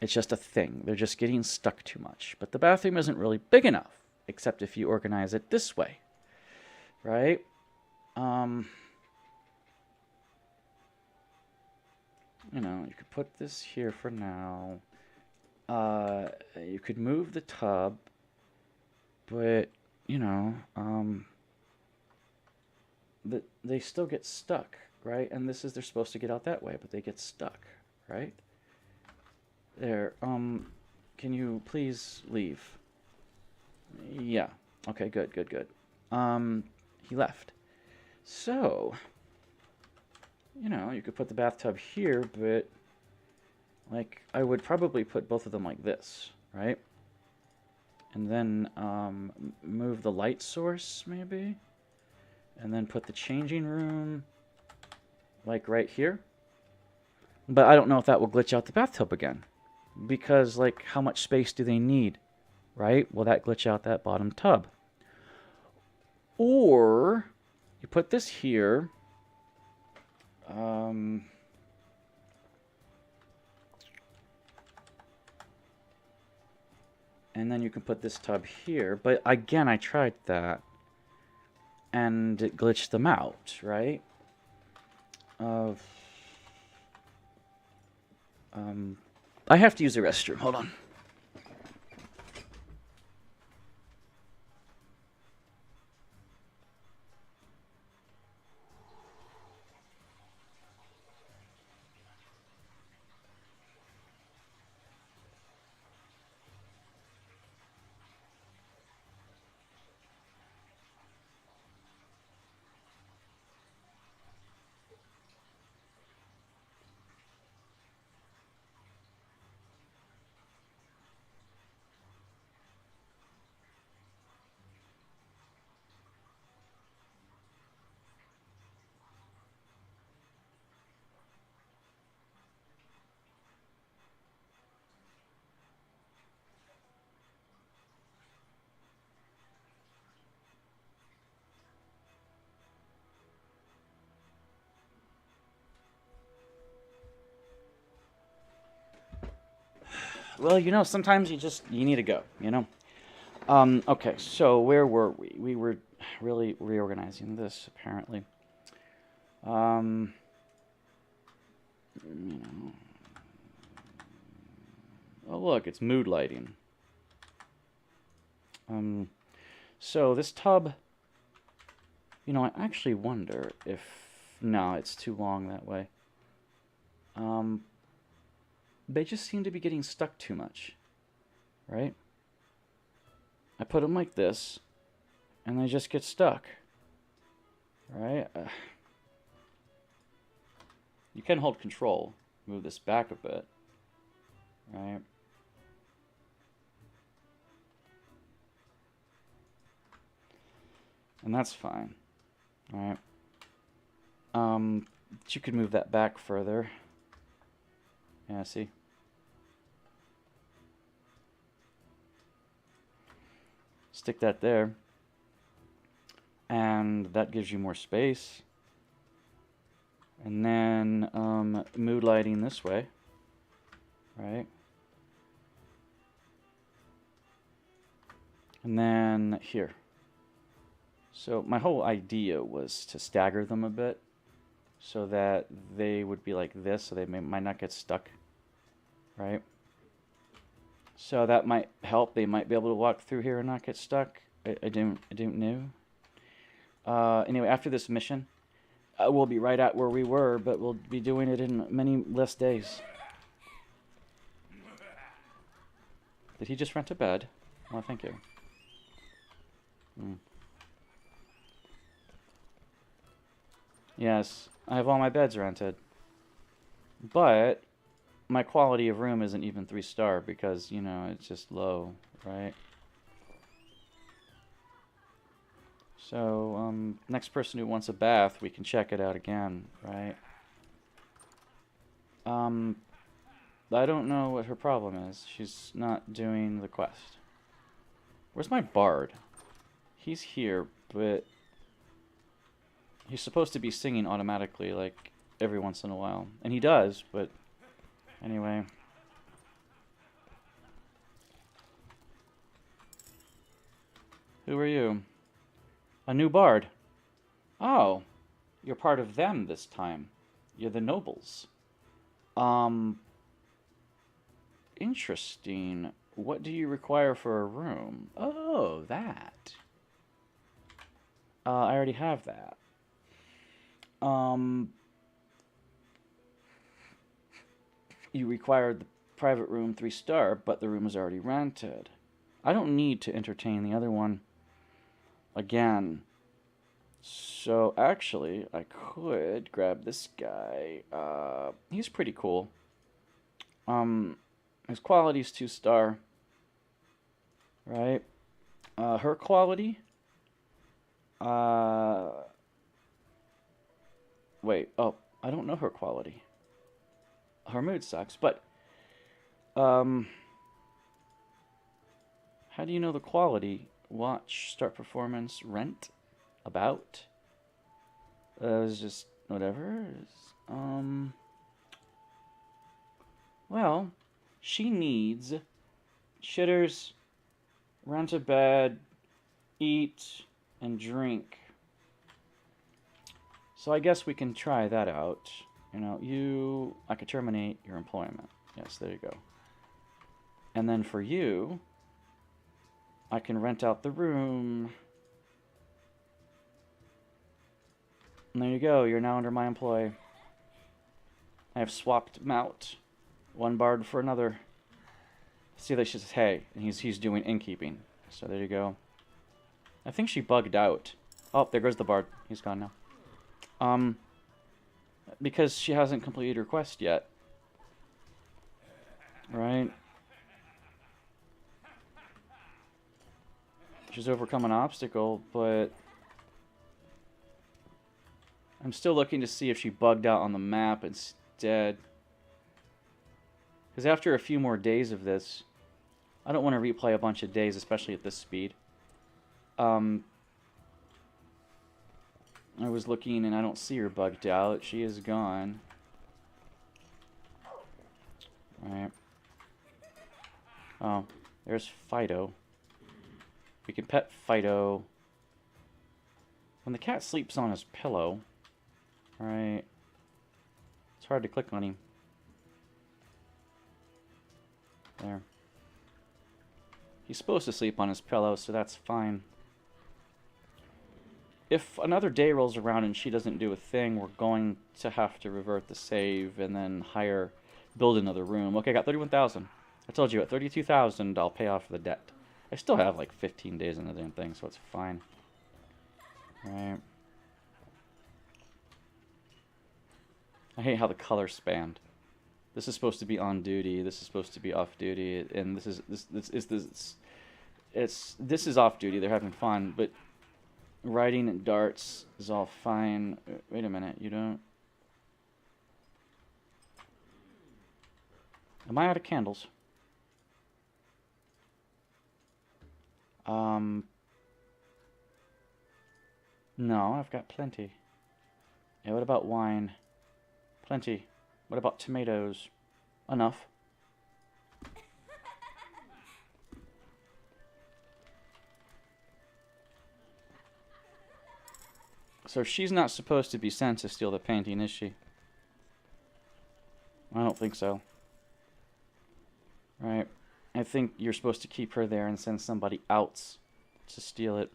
It's just a thing. They're just getting stuck too much. But the bathroom isn't really big enough, except if you organize it this way. Right? You know, you could put this here for now. You could move the tub, but, you know, they still get stuck, right? And this is, they're supposed to get out that way, but they get stuck, right? There, can you please leave? Yeah. Okay, good, good, good. He left. So, you know, you could put the bathtub here, but, like, I would probably put both of them like this, right? And then, move the light source, maybe? And then put the changing room, like, right here. But I don't know if that will glitch out the bathtub again. Because, like, how much space do they need, right? Will that glitch out that bottom tub? Or, you put this here. And then you can put this tub here. But again, I tried that. And it glitched them out, right? I have to use the restroom. Hold on. Well, you know, sometimes you need to go, you know? Okay, so where were we? We were really reorganizing this, apparently. You know. Oh, look, it's mood lighting. So this tub, you know, I actually wonder if... No, it's too long that way. They just seem to be getting stuck too much, right? I put them like this, and they just get stuck, right? You can hold control, move this back a bit, right? And that's fine, all right? You could move that back further. Yeah, see? Stick that there. And that gives you more space. And then mood lighting this way. Right? And then here. So my whole idea was to stagger them a bit so that they would be like this, so they might not get stuck. Right? So that might help. They might be able to walk through here and not get stuck. I don't know. Anyway, after this mission, we'll be right at where we were, but we'll be doing it in many less days. Did he just rent a bed? Well, thank you. Yes, I have all my beds rented. But my quality of room isn't even 3-star because, you know, it's just low, right? So, next person who wants a bath, we can check it out again, right? I don't know what her problem is. She's not doing the quest. Where's my bard? He's here, but he's supposed to be singing automatically, like, every once in a while. And he does, but anyway. Who are you? A new bard. Oh, you're part of them this time. You're the nobles. Interesting. What do you require for a room? Oh, that. I already have that. You required the private room 3-star, but the room is already rented. I don't need to entertain the other one again. So actually, I could grab this guy. He's pretty cool. His quality's 2-star. Right? Her quality. Wait. Oh, I don't know her quality. Her mood sucks, but how do you know the quality? Watch, start performance, rent, about. It's just whatever. Well, she needs shitters, rent a bed, eat, and drink. So I guess we can try that out. You know, I could terminate your employment. Yes, there you go. And then for you, I can rent out the room. And there you go. You're now under my employ. I have swapped him out. One bard for another. See that she says, hey, and he's doing innkeeping. So there you go. I think she bugged out. Oh, there goes the bard. He's gone now. Because she hasn't completed her quest yet. Right? She's overcome an obstacle, but I'm still looking to see if she bugged out on the map instead. Because after a few more days of this, I don't want to replay a bunch of days, especially at this speed. I was looking and I don't see her bugged out. She is gone. Alright. Oh, there's Fido. We can pet Fido. When the cat sleeps on his pillow, right, it's hard to click on him. There. He's supposed to sleep on his pillow, so that's fine. if another day rolls around and she doesn't do a thing, we're going to have to revert the save and then build another room. Okay, I got 31,000. I told you at 32,000, I'll pay off the debt. I still have like 15 days in the damn thing, so it's fine. Right. I hate how the colors spanned. This is supposed to be on duty. This is supposed to be off duty, and this is off duty. They're having fun, but riding and darts is all fine. Wait a minute, you don't. Am I out of candles? No, I've got plenty. Yeah, what about wine? Plenty. What about tomatoes? Enough. So she's not supposed to be sent to steal the painting, is she? I don't think so. Right. I think you're supposed to keep her there and send somebody else to steal it.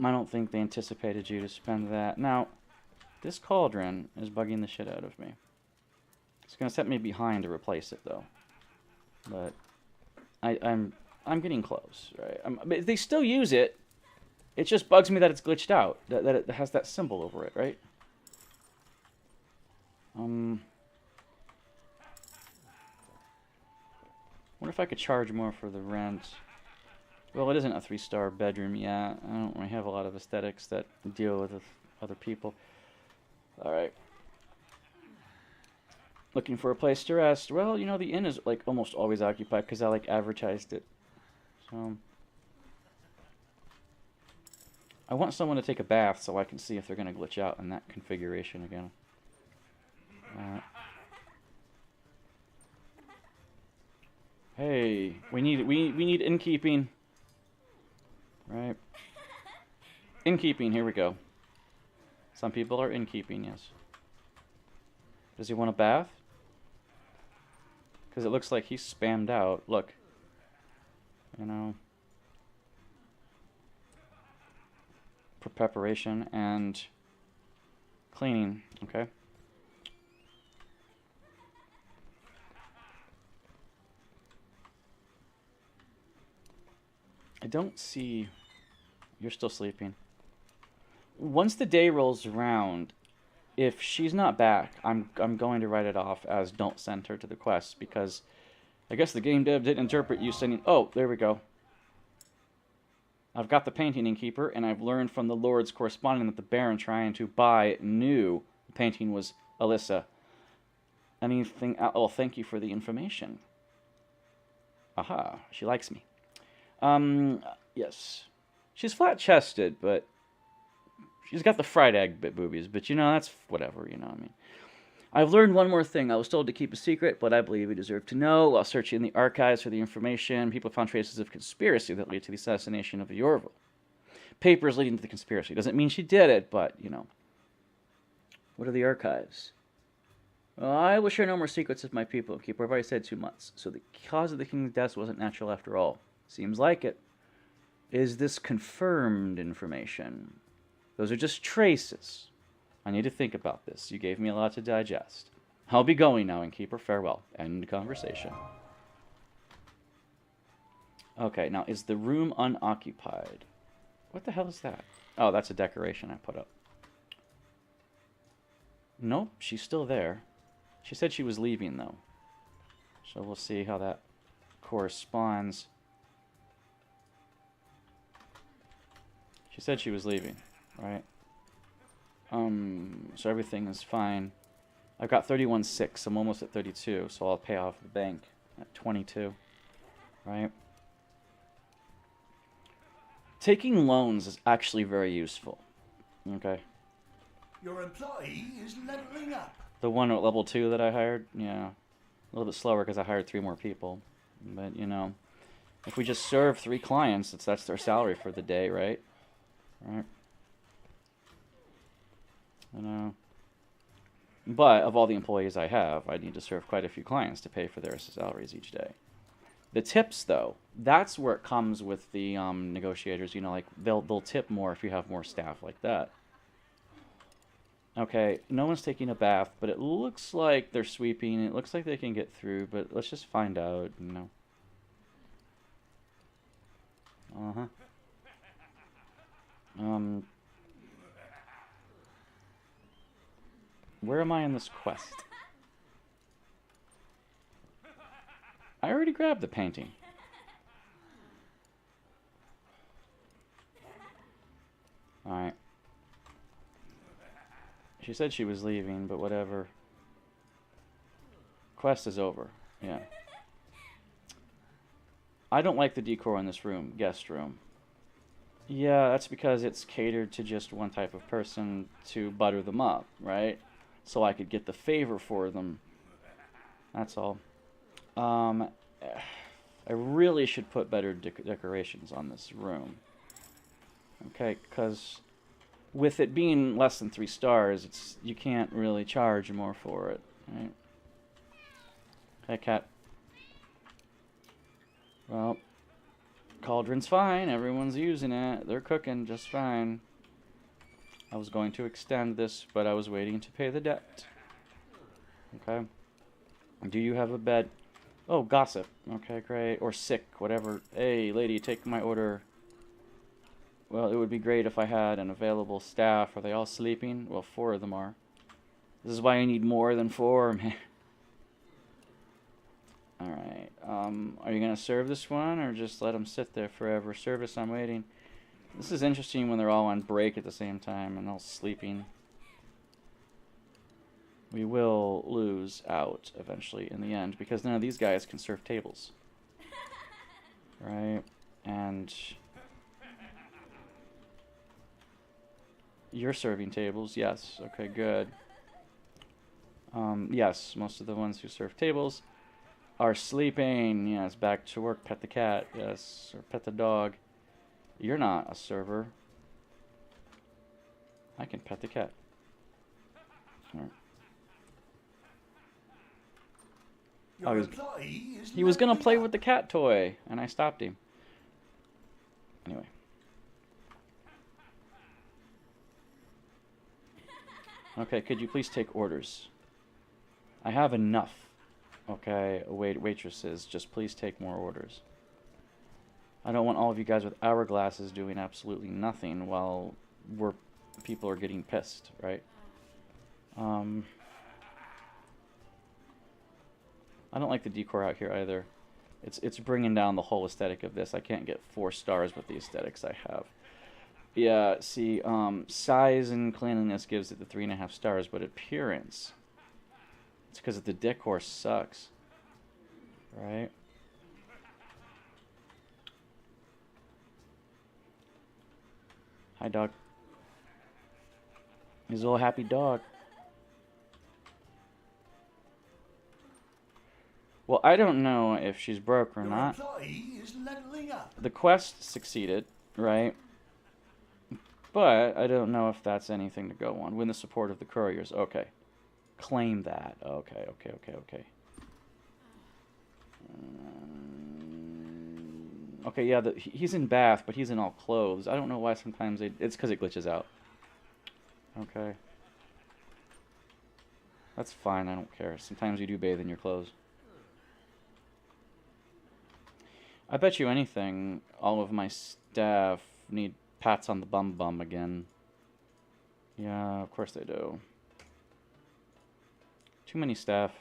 I don't think they anticipated you to spend that. Now, this cauldron is bugging the shit out of me. It's gonna set me behind to replace it, though. But I'm getting close, right? But they still use it. It just bugs me that it's glitched out. That it has that symbol over it, right? Wonder if I could charge more for the rent. Well, it isn't a 3-star bedroom yet. I don't really have a lot of aesthetics that deal with other people. Alright. Looking for a place to rest. Well, you know, the inn is like almost always occupied because I like advertised it. So I want someone to take a bath so I can see if they're going to glitch out in that configuration again. Hey, we need innkeeping. Right. Innkeeping, here we go. Some people are innkeeping, yes. Does he want a bath? Because it looks like he's spammed out. Look. You know. For preparation and cleaning, okay? I don't see... You're still sleeping. Once the day rolls around, if she's not back, I'm going to write it off as don't send her to the quest, because I guess the game dev didn't interpret you sending... Oh, there we go. I've got the painting innkeeper, and I've learned from the lords corresponding that the baron trying to buy knew the painting was Alyssa. Anything... Oh, thank you for the information. Aha, she likes me. Yes. She's flat-chested, but she's got the fried egg boobies, but you know, that's whatever, you know what I mean. I've learned one more thing. I was told to keep a secret, but I believe we deserve to know. While searching the archives for the information, people found traces of conspiracy that lead to the assassination of Yorville. Papers leading to the conspiracy. Doesn't mean she did it, but, you know. What are the archives? Well, I will share no more secrets with my people. Keep what I said 2 months. So the cause of the king's death wasn't natural after all. Seems like it. Is this confirmed information? Those are just traces. I need to think about this. You gave me a lot to digest. I'll be going now, innkeeper. Farewell. End conversation. Okay, now is the room unoccupied? What the hell is that? Oh, that's a decoration I put up. Nope, she's still there. She said she was leaving, though. So we'll see how that corresponds. She said she was leaving, right? So everything is fine. I've got 31.6. I'm almost at 32, so I'll pay off the bank at 22, right? Taking loans is actually very useful, okay? Your employee is leveling up. The one at level 2 that I hired, yeah. A little bit slower because I hired 3 more people. But, you know, if we just serve 3 clients, that's their salary for the day, right? Right. You know. But of all the employees I have, I need to serve quite a few clients to pay for their salaries each day. The tips, though, that's where it comes with the negotiators. You know, like they'll tip more if you have more staff like that. Okay, no one's taking a bath, but it looks like they're sweeping. It looks like they can get through, but let's just find out. You know. Uh-huh. Where am I in this quest? I already grabbed the painting. Alright. She said she was leaving, but whatever. Quest is over. Yeah. I don't like the decor in this room. Guest room. Yeah, that's because it's catered to just one type of person to butter them up, right? So I could get the favor for them. That's all. I really should put better decorations on this room. Okay, because with it being less than 3 stars, you can't really charge more for it, right? Okay, cat. Well, cauldron's fine. Everyone's using it. They're cooking just fine. I was going to extend this, but I was waiting to pay the debt. Okay. Do you have a bed? Oh, gossip. Okay, great. Or sick, whatever. Hey, lady, take my order. Well, it would be great if I had an available staff. Are they all sleeping? Well, 4 of them are. This is why I need more than 4, man. Alright. Are you going to serve this one or just let them sit there forever? Service, I'm waiting. This is interesting when they're all on break at the same time and all sleeping. We will lose out eventually in the end because none of these guys can serve tables. Right? And you're serving tables, yes. Okay, good. Yes, most of the ones who serve tables are sleeping. Yes, back to work. Pet the cat. Yes, or pet the dog. You're not a server. I can pet the cat. Right. Oh, he was gonna play with the cat toy, and I stopped him. Anyway. Okay, could you please take orders? I have enough. Okay, waitresses, just please take more orders. I don't want all of you guys with hourglasses doing absolutely nothing while people are getting pissed, right? I don't like the decor out here either. It's bringing down the whole aesthetic of this. I can't get 4 stars with the aesthetics I have. Yeah, see, size and cleanliness gives it the 3.5 stars, but appearance, it's because the decor sucks, right? Hi, dog. He's a little happy dog. Well, I don't know if she's broke or not. The quest succeeded, right? But I don't know if that's anything to go on. Win the support of the couriers. Okay. Claim that. Okay. Okay, yeah, he's in bath, but he's in all clothes. I don't know why sometimes it's because it glitches out. Okay. That's fine, I don't care. Sometimes you do bathe in your clothes. I bet you anything, all of my staff need pats on the bum again. Yeah, of course they do. Too many staff.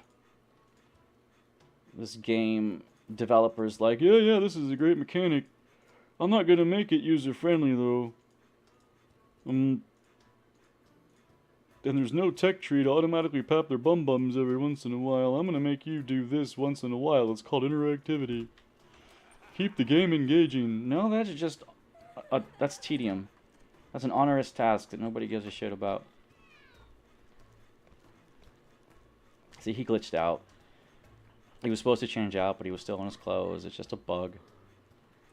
This game, developers like, yeah, this is a great mechanic. I'm not gonna make it user-friendly, though. And there's no tech tree to automatically pat their bums every once in a while. I'm gonna make you do this once in a while. It's called interactivity. Keep the game engaging. No, that's just... that's tedium. That's an onerous task that nobody gives a shit about. See, he glitched out. He was supposed to change out, but he was still in his clothes. It's just a bug.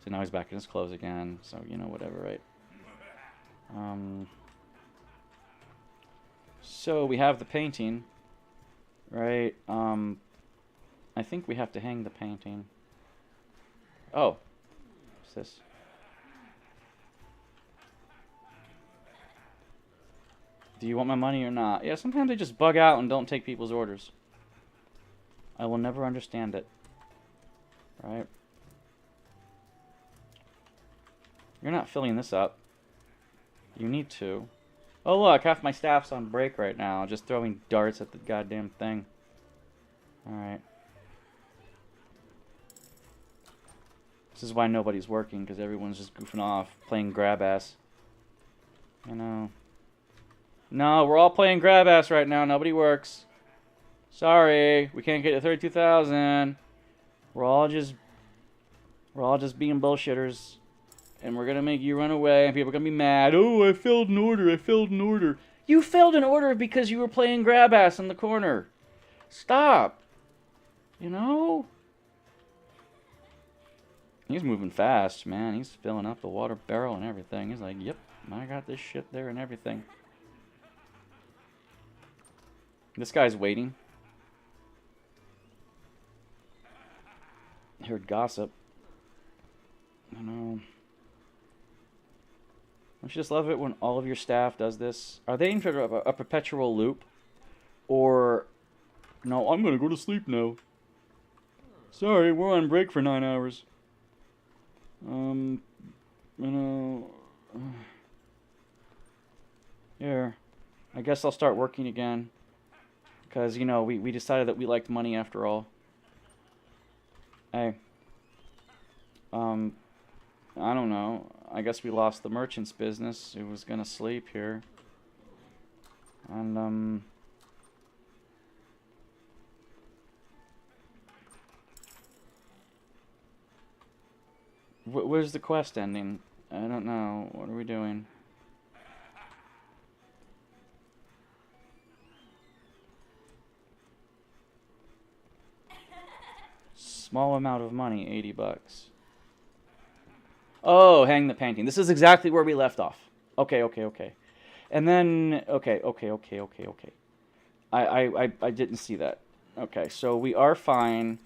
So now he's back in his clothes again. So, you know, whatever, right? So, we have the painting. Right? I think we have to hang the painting. Oh. What's this? Do you want my money or not? Yeah, sometimes they just bug out and don't take people's orders. I will never understand it. Right? You're not filling this up. You need to. Oh look, half my staff's on break right now, just throwing darts at the goddamn thing. Alright. This is why nobody's working, because everyone's just goofing off, playing grab ass. You know. No, we're all playing grab ass right now, nobody works. Sorry, we can't get to 32,000. We're all just being bullshitters. And we're gonna make you run away, and people are gonna be mad. Oh, I failed an order, I failed an order. You failed an order because you were playing grab ass in the corner. Stop. You know? He's moving fast, man. He's filling up the water barrel and everything. He's like, yep, I got this shit there and everything. This guy's waiting. I heard gossip. I know. Don't you just love it when all of your staff does this? Are they in a perpetual loop? Or, no, I'm gonna go to sleep now. Sorry, we're on break for 9 hours. You know... Here. I guess I'll start working again. Because, you know, we decided that we liked money after all. Hey. I don't know. I guess we lost the merchant's business. It was gonna sleep here. And, where's the quest ending? I don't know. What are we doing? Small amount of money, 80 bucks. Oh, hang the painting. This is exactly where we left off. Okay. And then, okay. I didn't see that. Okay, so we are fine.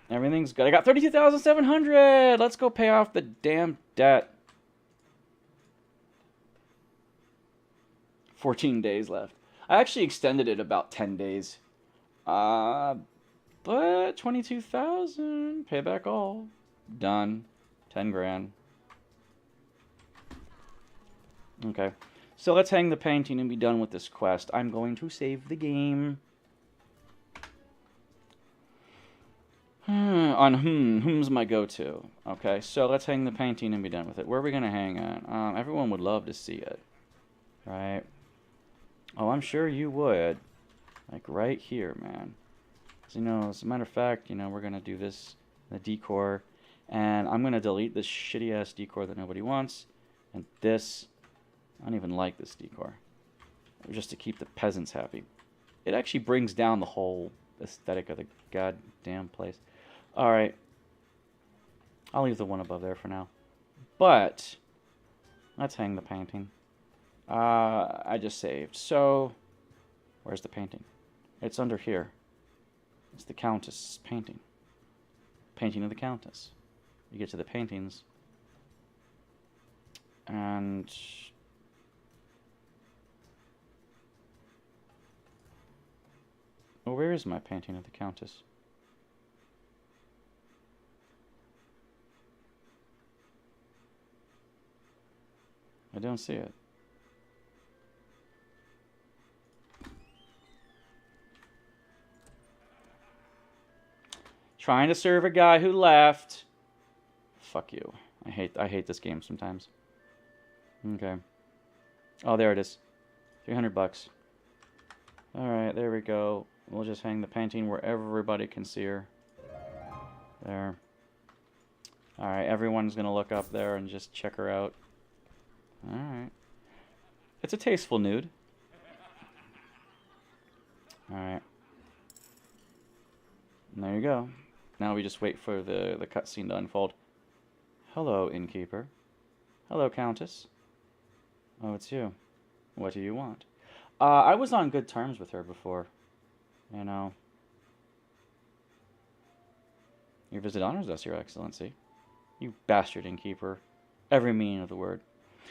Everything's good. I got 32,700. Let's go pay off the damn debt. 14 days left. I actually extended it about 10 days. But 22,000. Pay back all. Done. 10 grand. Okay. So let's hang the painting and be done with this quest. I'm going to save the game. Whom's my go-to? Okay, so let's hang the painting and be done with it. Where are we going to hang it? Everyone would love to see it. Right? Oh, I'm sure you would. Like right here, man. So, you know, as a matter of fact, you know, we're going to do this, the decor. And I'm going to delete this shitty-ass decor that nobody wants. And this, I don't even like this decor. Just to keep the peasants happy. It actually brings down the whole aesthetic of the goddamn place. Alright. I'll leave the one above there for now. But, let's hang the painting. I just saved. So, where's the painting? It's under here. It's the Countess' painting. Painting of the Countess. You get to the paintings. And... oh, where is my painting of the Countess? I don't see it. Trying to serve a guy who left. Fuck you. I hate this game sometimes. Okay. Oh, there it is. 300 bucks. Alright, there we go. We'll just hang the painting where everybody can see her. There. Alright, everyone's gonna look up there and just check her out. Alright. It's a tasteful nude. Alright. And there you go. Now we just wait for the cutscene to unfold. Hello, innkeeper. Hello, countess. Oh, it's you. What do you want? I was on good terms with her before. You know. Your visit honors us, your excellency. You bastard innkeeper. Every meaning of the word.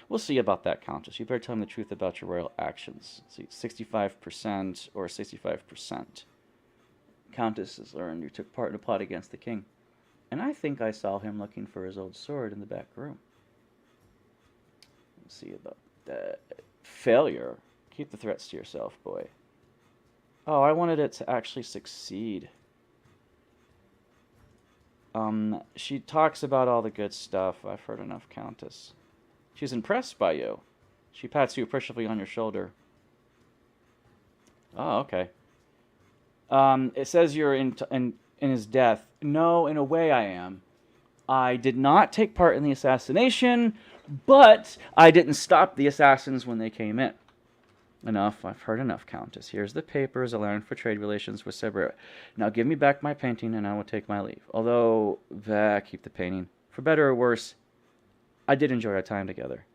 We'll see about that, Countess. You better tell him the truth about your royal actions. Let's see, 65% or 65%. Countess has learned you took part in a plot against the king. And I think I saw him looking for his old sword in the back room. Let's see about that. Failure. Keep the threats to yourself, boy. Oh, I wanted it to actually succeed. She talks about all the good stuff. I've heard enough, Countess. She's impressed by you. She pats you appreciatively on your shoulder. Oh, okay. It says you're in his death. No, in a way I am. I did not take part in the assassination, but I didn't stop the assassins when they came in. Enough. I've heard enough, Countess. Here's the papers allowing for trade relations with Siberia. Now give me back my painting and I will take my leave. Although, keep the painting. For better or worse, I did enjoy our time together.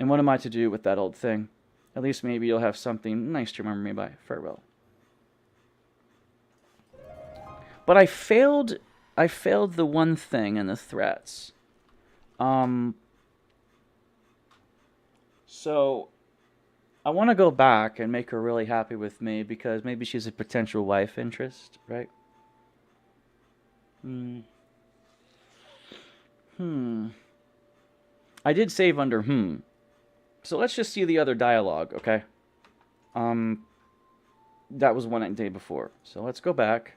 And what am I to do with that old thing? At least maybe you'll have something nice to remember me by. Farewell. But I failed the one thing in the threats. So I want to go back and make her really happy with me because maybe she's a potential wife interest, right? I did save under So let's just see the other dialogue, okay? That was one day before. So let's go back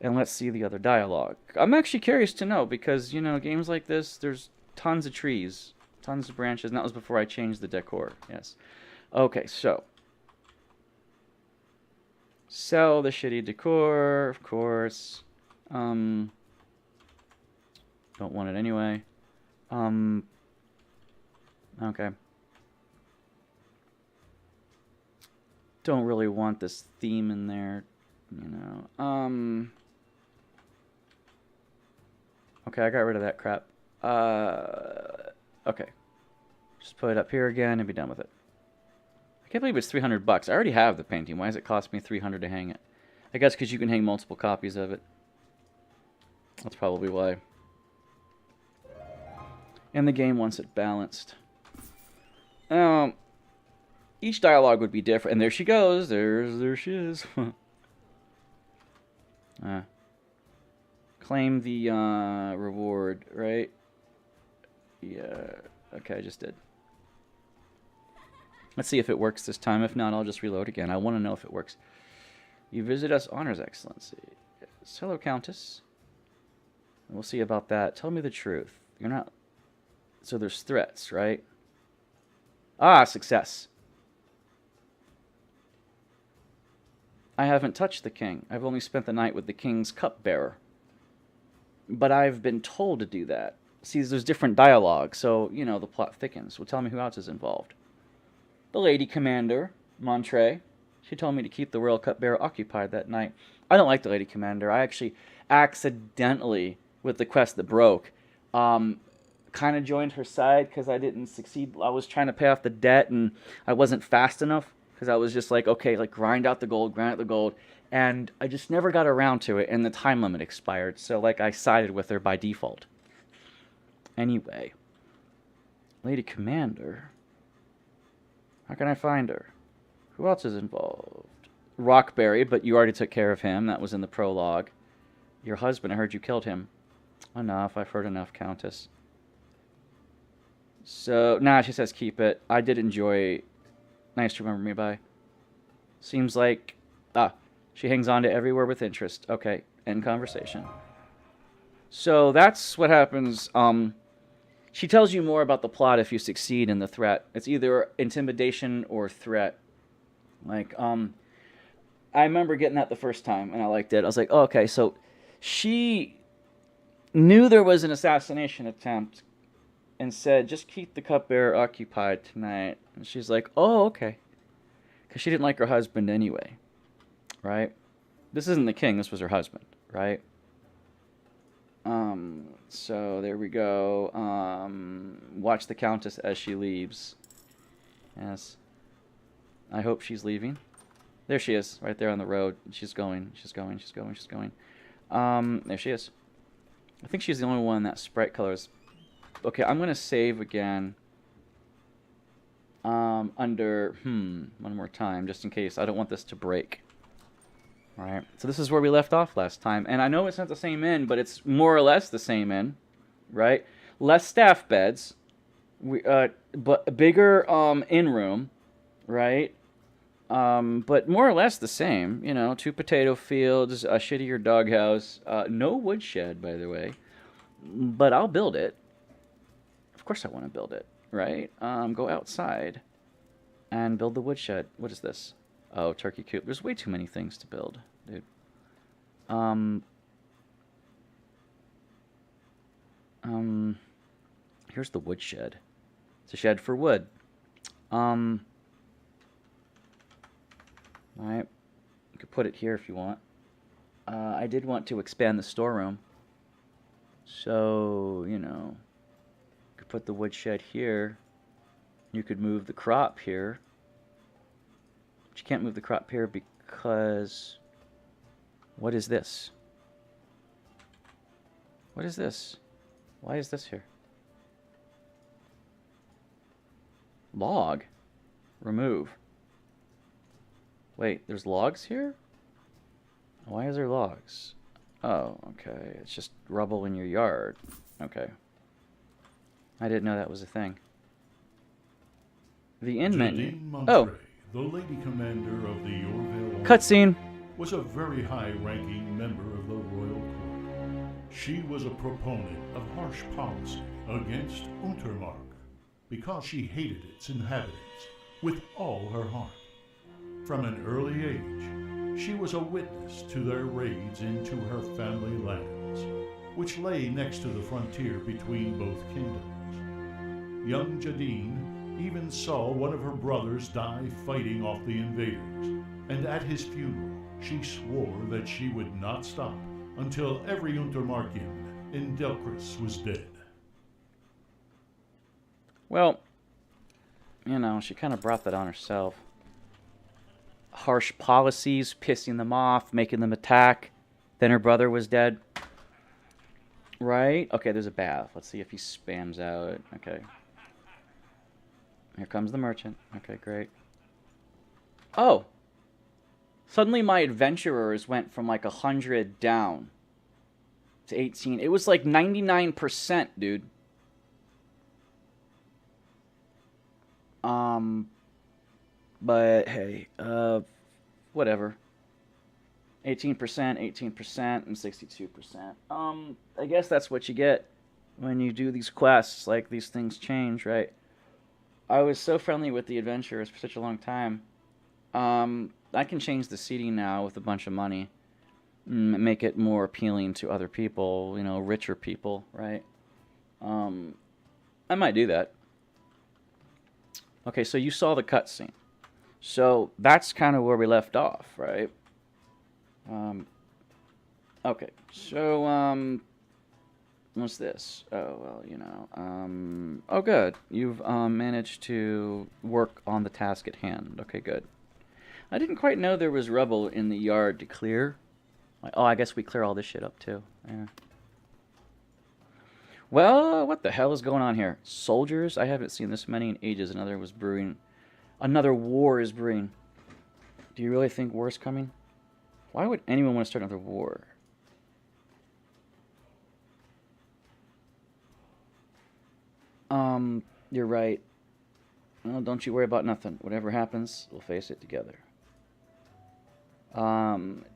and let's see the other dialogue. I'm actually curious to know because, you know, games like this, there's tons of trees, tons of branches, and that was before I changed the decor. Yes. Okay, so. Sell the shitty decor, of course. Don't want it anyway. Okay. Don't really want this theme in there, you know. Okay, I got rid of that crap. Okay. Just put it up here again and be done with it. I can't believe it's $300. I already have the painting. Why does it cost me $300 to hang it? I guess because you can hang multiple copies of it. That's probably why. And the game wants it balanced. Each dialogue would be different. And there she goes. There she is. Claim the reward, right? Yeah. Okay, I just did. Let's see if it works this time. If not, I'll just reload again. I want to know if it works. You visit us, Honors Excellency. Yes. Hello, Countess. We'll see about that. Tell me the truth. You're not... So there's threats, right? Ah, success. I haven't touched the king. I've only spent the night with the king's cupbearer. But I've been told to do that. See, there's different dialogue, so, you know, the plot thickens. Well, tell me who else is involved. The Lady Commander, Montre. She told me to keep the royal cupbearer occupied that night. I don't like the Lady Commander. I actually accidentally, with the quest that broke, kind of joined her side because I didn't succeed. I was trying to pay off the debt, and I wasn't fast enough because I was just like, okay, like grind out the gold, and I just never got around to it, and the time limit expired, so like I sided with her by default. Anyway, Lady Commander, how can I find her? Who else is involved? Rockberry, but you already took care of him. That was in the prologue. Your husband, I heard you killed him. Enough, I've heard enough, Countess. So, nah, she says keep it. I did enjoy... Nice to remember me by. Seems like... she hangs on to everywhere with interest. Okay, end conversation. So, that's what happens. She tells you more about the plot if you succeed in the threat. It's either intimidation or threat. Like, I remember getting that the first time, and I liked it. I was like, oh, okay, so she knew there was an assassination attempt and said, just keep the cupbearer occupied tonight. And she's like, oh, okay. Because she didn't like her husband anyway, right? This isn't the king, this was her husband, right? So there we go. Watch the Countess as she leaves. Yes. I hope she's leaving. There she is, right there on the road. She's going. There she is. I think she's the only one that sprite colors. Okay, I'm gonna save again. Under one more time, just in case. I don't want this to break. All right. So this is where we left off last time, and I know it's not the same inn, but it's more or less the same inn, right? Less staff beds, but bigger inn room, right? But more or less the same. You know, 2 potato fields, a shittier doghouse, no woodshed, by the way. But I'll build it. Of course I want to build it, right? Go outside and build the woodshed. What is this? Oh, turkey coop. There's way too many things to build, dude. Here's the woodshed. It's a shed for wood. Alright. You could put it here if you want. I did want to expand the storeroom. So, you know, you could put the woodshed here. You could move the crop here. But you can't move the crop here because... What is this? What is this? Why is this here? Log. Remove. Wait, there's logs here? Why is there logs? Oh, okay. It's just rubble in your yard. Okay. I didn't know that was a thing. The inn menu. Oh! The lady commander of the Yorville Cutscene! was a very high-ranking member of the royal court. She was a proponent of harsh policy against Untermark because she hated its inhabitants with all her heart. From an early age, she was a witness to their raids into her family lands, which lay next to the frontier between both kingdoms. Young Jadine even saw one of her brothers die fighting off the invaders, and at his funeral, she swore that she would not stop until every Untermarkian in Delchris was dead. Well, you know, she kind of brought that on herself. Harsh policies, pissing them off, making them attack. Then her brother was dead. Right? Okay, there's a bath. Let's see if he spams out. Okay. Here comes the merchant. Okay, great. Oh! Suddenly my adventurers went from like 100 down to 18. It was like 99%, dude. But hey, whatever. 18%, 18%, and 62%. I guess that's what you get when you do these quests. Like, these things change, right? I was so friendly with the adventurers for such a long time. I can change the seating now with a bunch of money. Make it more appealing to other people, you know, richer people, right? I might do that. Okay, so you saw the cutscene. So that's kind of where we left off, right? Okay, so, what's this? Oh, well, you know, oh, good. You've, managed to work on the task at hand. Okay, good. I didn't quite know there was rubble in the yard to clear. Oh, I guess we clear all this shit up, too. Yeah. Well, what the hell is going on here? Soldiers? I haven't seen this many in ages. Another was brewing. Another war is brewing. Do you really think war's coming? Why would anyone want to start another war? You're right. Well, don't you worry about nothing. Whatever happens, we'll face it together.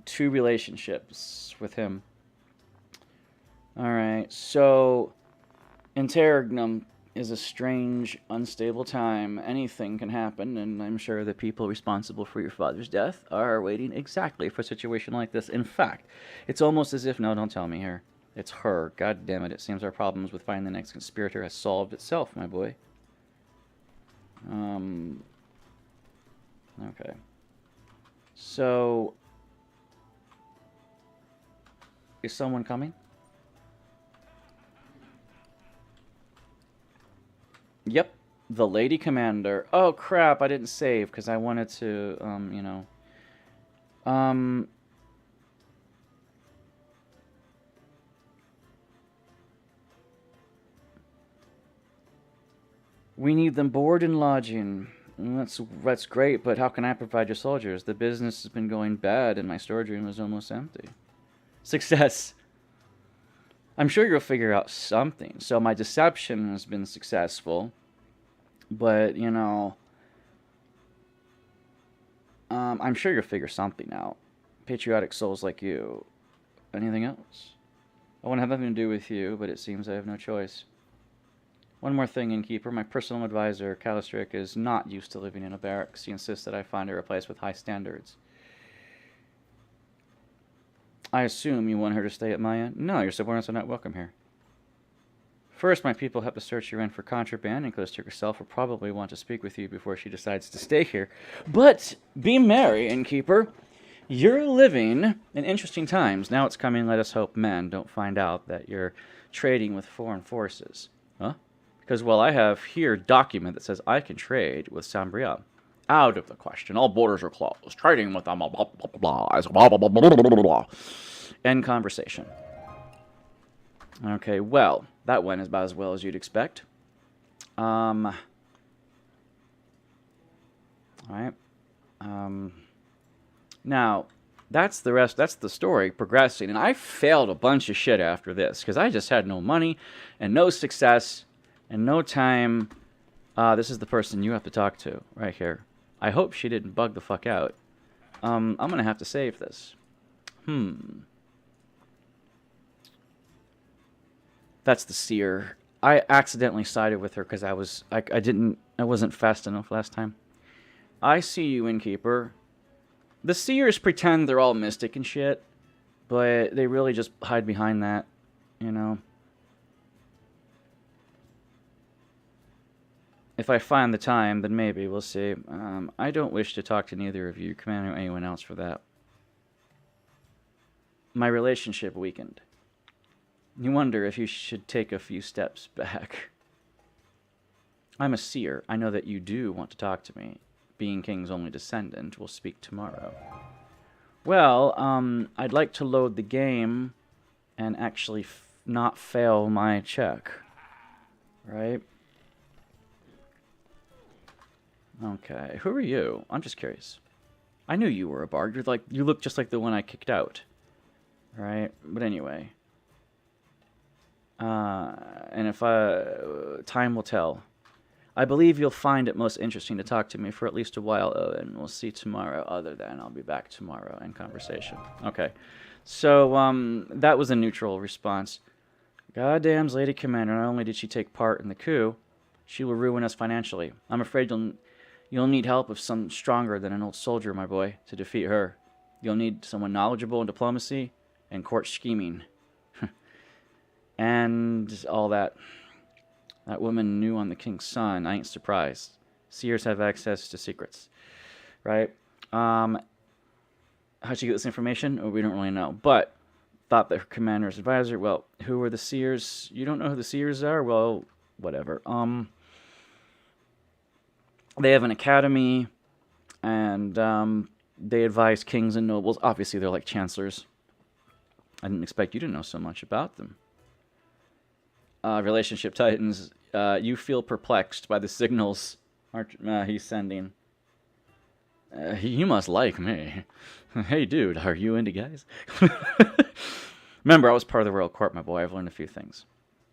2 relationships with him. Alright, so Interregnum is a strange, unstable time. Anything can happen, and I'm sure the people responsible for your father's death are waiting exactly for a situation like this. In fact, it's almost as if... No, don't tell me here. It's her. God damn it. It seems our problems with finding the next conspirator has solved itself, my boy. Okay. So... Is someone coming? Yep, the lady commander. Oh crap, I didn't save because I wanted to, you know. We need them board and lodging. That's great, but how can I provide your soldiers? The business has been going bad, and my storage room is almost empty. Success. I'm sure you'll figure out something. So my deception has been successful, but, you know, I'm sure you'll figure something out. Patriotic souls like you. Anything else? I want to have nothing to do with you, but it seems I have no choice. One more thing, innkeeper. My personal advisor, Calistric, is not used to living in a barracks. He insists that I find her a place with high standards. I assume you want her to stay at my inn? No, your subordinates are not welcome here. First, my people have to search your inn for contraband, and Calistric herself will probably want to speak with you before she decides to stay here. But be merry, innkeeper. You're living in interesting times. Now it's coming, let us hope men don't find out that you're trading with foreign forces. Huh? Because, well, I have here a document that says I can trade with Sambria. Out of the question. All borders are closed. Trading with them, blah, blah, blah, blah, blah, blah, blah, blah, blah, blah. End conversation. Okay, well, that went about as well as you'd expect. All right. Now, that's the rest. That's the story progressing. And I failed a bunch of shit after this because I just had no money and no success and no time. This is the person you have to talk to right here. I hope she didn't bug the fuck out. I'm going to have to save this. That's the seer. I accidentally sided with her because I wasn't fast enough last time. I see you, innkeeper. The seers pretend they're all mystic and shit, but they really just hide behind that, you know. If I find the time, then maybe, we'll see. I don't wish to talk to neither of you, Commander, or anyone else for that. My relationship weakened. You wonder if you should take a few steps back. I'm a seer. I know that you do want to talk to me. Being King's only descendant, will speak tomorrow. Well, I'd like to load the game and actually not fail my check. Right? Okay, who are you? I'm just curious. I knew you were a bard. You look just like the one I kicked out. Right? But anyway. And if time will tell. I believe you'll find it most interesting to talk to me for at least a while, Owen. We'll see tomorrow. Other than I'll be back tomorrow in conversation. Okay. So, that was a neutral response. Goddamn, Lady Commander, not only did she take part in the coup, she will ruin us financially. I'm afraid you'll need help of some stronger than an old soldier, my boy, to defeat her. You'll need someone knowledgeable in diplomacy and court scheming. And all that. That woman knew on the king's son. I ain't surprised. Seers have access to secrets. Right? How'd she get this information? Oh, we don't really know. But, thought that her commander's advisor, well, who are the seers? You don't know who the seers are? Well, whatever. They have an academy, and they advise kings and nobles. Obviously, they're like chancellors. I didn't expect you to know so much about them. Relationship Titans, you feel perplexed by the signals he's sending. You must like me. Hey, dude, are you into guys? Remember, I was part of the royal court, my boy. I've learned a few things.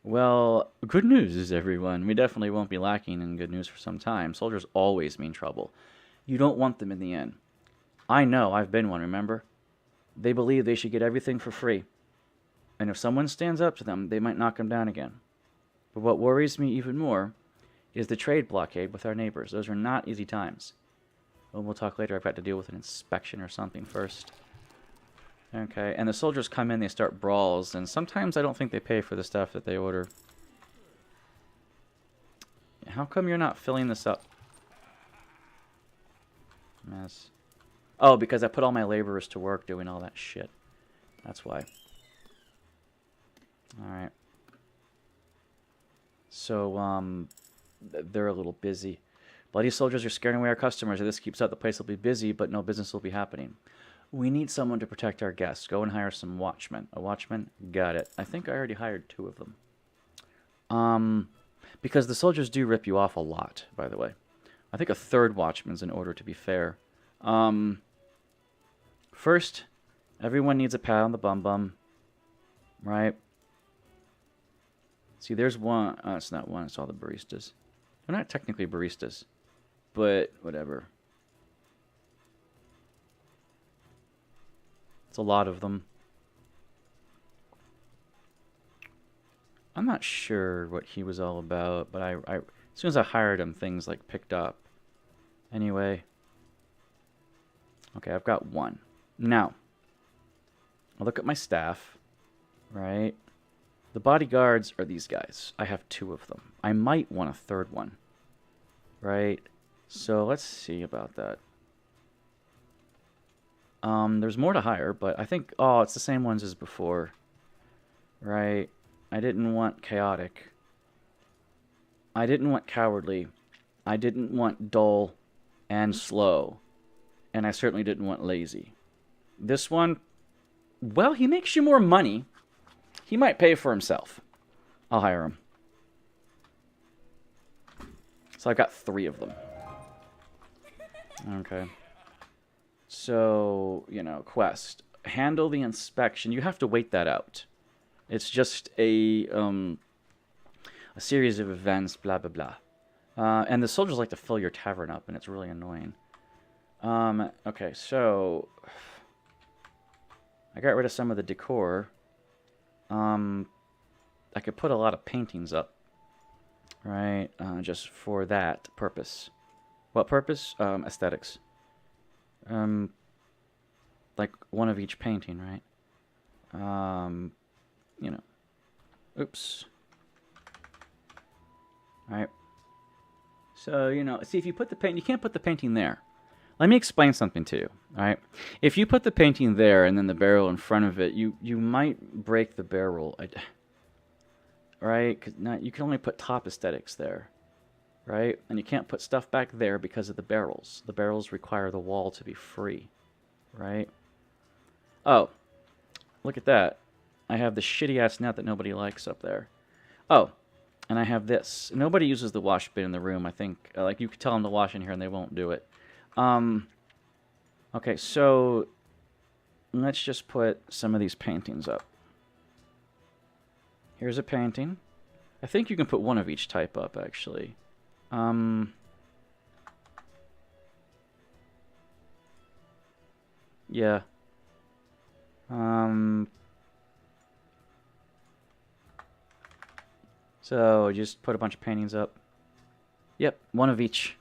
Well, good news, everyone. We definitely won't be lacking in good news for some time. Soldiers always mean trouble. You don't want them in the inn. I know, I've been one, remember? They believe they should get everything for free. And if someone stands up to them, they might knock them down again. But what worries me even more is the trade blockade with our neighbors. Those are not easy times. Well, we'll talk later. I've got to deal with an inspection or something first. Okay, and the soldiers come in, they start brawls, and sometimes I don't think they pay for the stuff that they order. How come you're not filling this up? Mess. Oh, because I put all my laborers to work doing all that shit. That's why. Alright. So, they're a little busy. Bloody soldiers are scaring away our customers. If this keeps up, the place will be busy, but no business will be happening. We need someone to protect our guests. Go and hire some watchmen. A watchman? Got it. I think I already hired 2 of them. Because the soldiers do rip you off a lot, by the way. I think a third watchman's in order to be fair. First, everyone needs a pat on the bum, right? See, there's one. It's not one. It's all the baristas. They're not technically baristas, but whatever. It's a lot of them. I'm not sure what he was all about, but I as soon as I hired him, things like picked up. Anyway. Okay, I've got one. Now, I'll look at my staff, right? The bodyguards are these guys. I have 2 of them. I might want a third one, right? So let's see about that. There's more to hire, but I think, oh, it's the same ones as before, right? I didn't want chaotic. I didn't want cowardly. I didn't want dull and slow. And I certainly didn't want lazy. This one, well, he makes you more money. He might pay for himself. I'll hire him. So I've got 3 of them. Okay. So, you know, quest. Handle the inspection. You have to wait that out. It's just a series of events, blah, blah, blah. And the soldiers like to fill your tavern up, and it's really annoying. Okay, so I got rid of some of the decor. I could put a lot of paintings up, right? Just for that purpose. What purpose? Aesthetics. Like one of each painting, right? You know. Oops. Alright. So, you know, see if you put the paint, you can't put the painting there. Let me explain something to you, alright? If you put the painting there and then the barrel in front of it, you might break the barrel. Right? 'Cause you can only put top aesthetics there. Right? And you can't put stuff back there because of the barrels. The barrels require the wall to be free. Right? Oh. Look at that. I have the shitty-ass net that nobody likes up there. Oh. And I have this. Nobody uses the wash bin in the room, I think. Like, you could tell them to wash in here and they won't do it. Okay, so let's just put some of these paintings up. Here's a painting. I think you can put one of each type up, actually. Yeah. So just put a bunch of paintings up. Yep, one of each.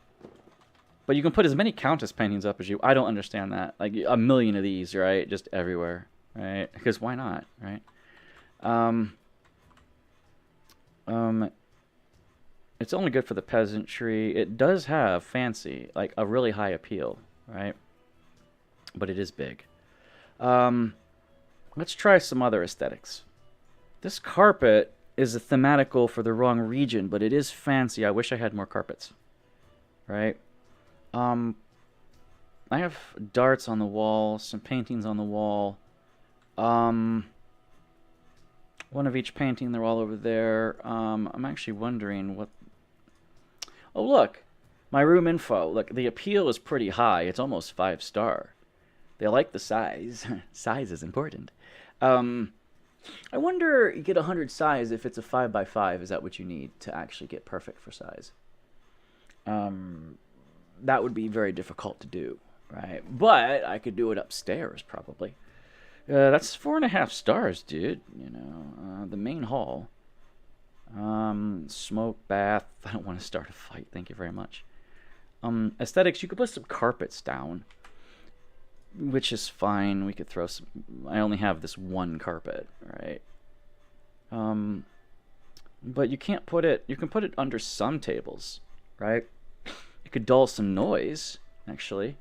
But you can put as many Countess paintings up as you... I don't understand that. Like, a million of these, right? Just everywhere, right? Because why not, right? It's only good for the peasantry. It does have fancy, like a really high appeal, right? But it is big. Let's try some other aesthetics. This carpet is a thematical for the wrong region, but it is fancy. I wish I had more carpets, right? I have darts on the wall, some paintings on the wall. One of each painting, they're all over there. I'm actually wondering what... Oh, look! My room info. Look, the appeal is pretty high. It's almost 5-star. They like the size. Size is important. I wonder, you get 100 size if it's a 5x5. Is that what you need to actually get perfect for size? That would be very difficult to do, right? But I could do it upstairs, probably. That's 4.5 stars, dude. You know, the main hall. Smoke bath. I don't want to start a fight. Thank you very much. Aesthetics. You could put some carpets down, which is fine. We could throw some. I only have this one carpet, right? But you can't put it. You can put it under some tables, right? It could dull some noise, actually.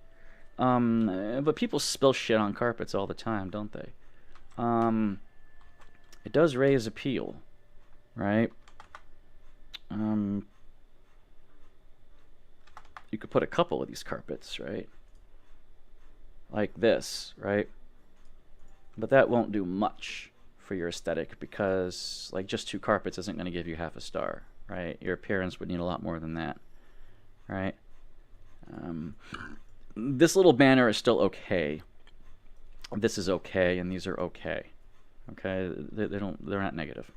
But people spill shit on carpets all the time, don't they? It does raise appeal, right? You could put a couple of these carpets, right? Like this, right? But that won't do much for your aesthetic because, like, just 2 carpets isn't going to give you half a star, right? Your appearance would need a lot more than that, right? This little banner is still okay. This is okay, and these are okay. Okay, they're not negative.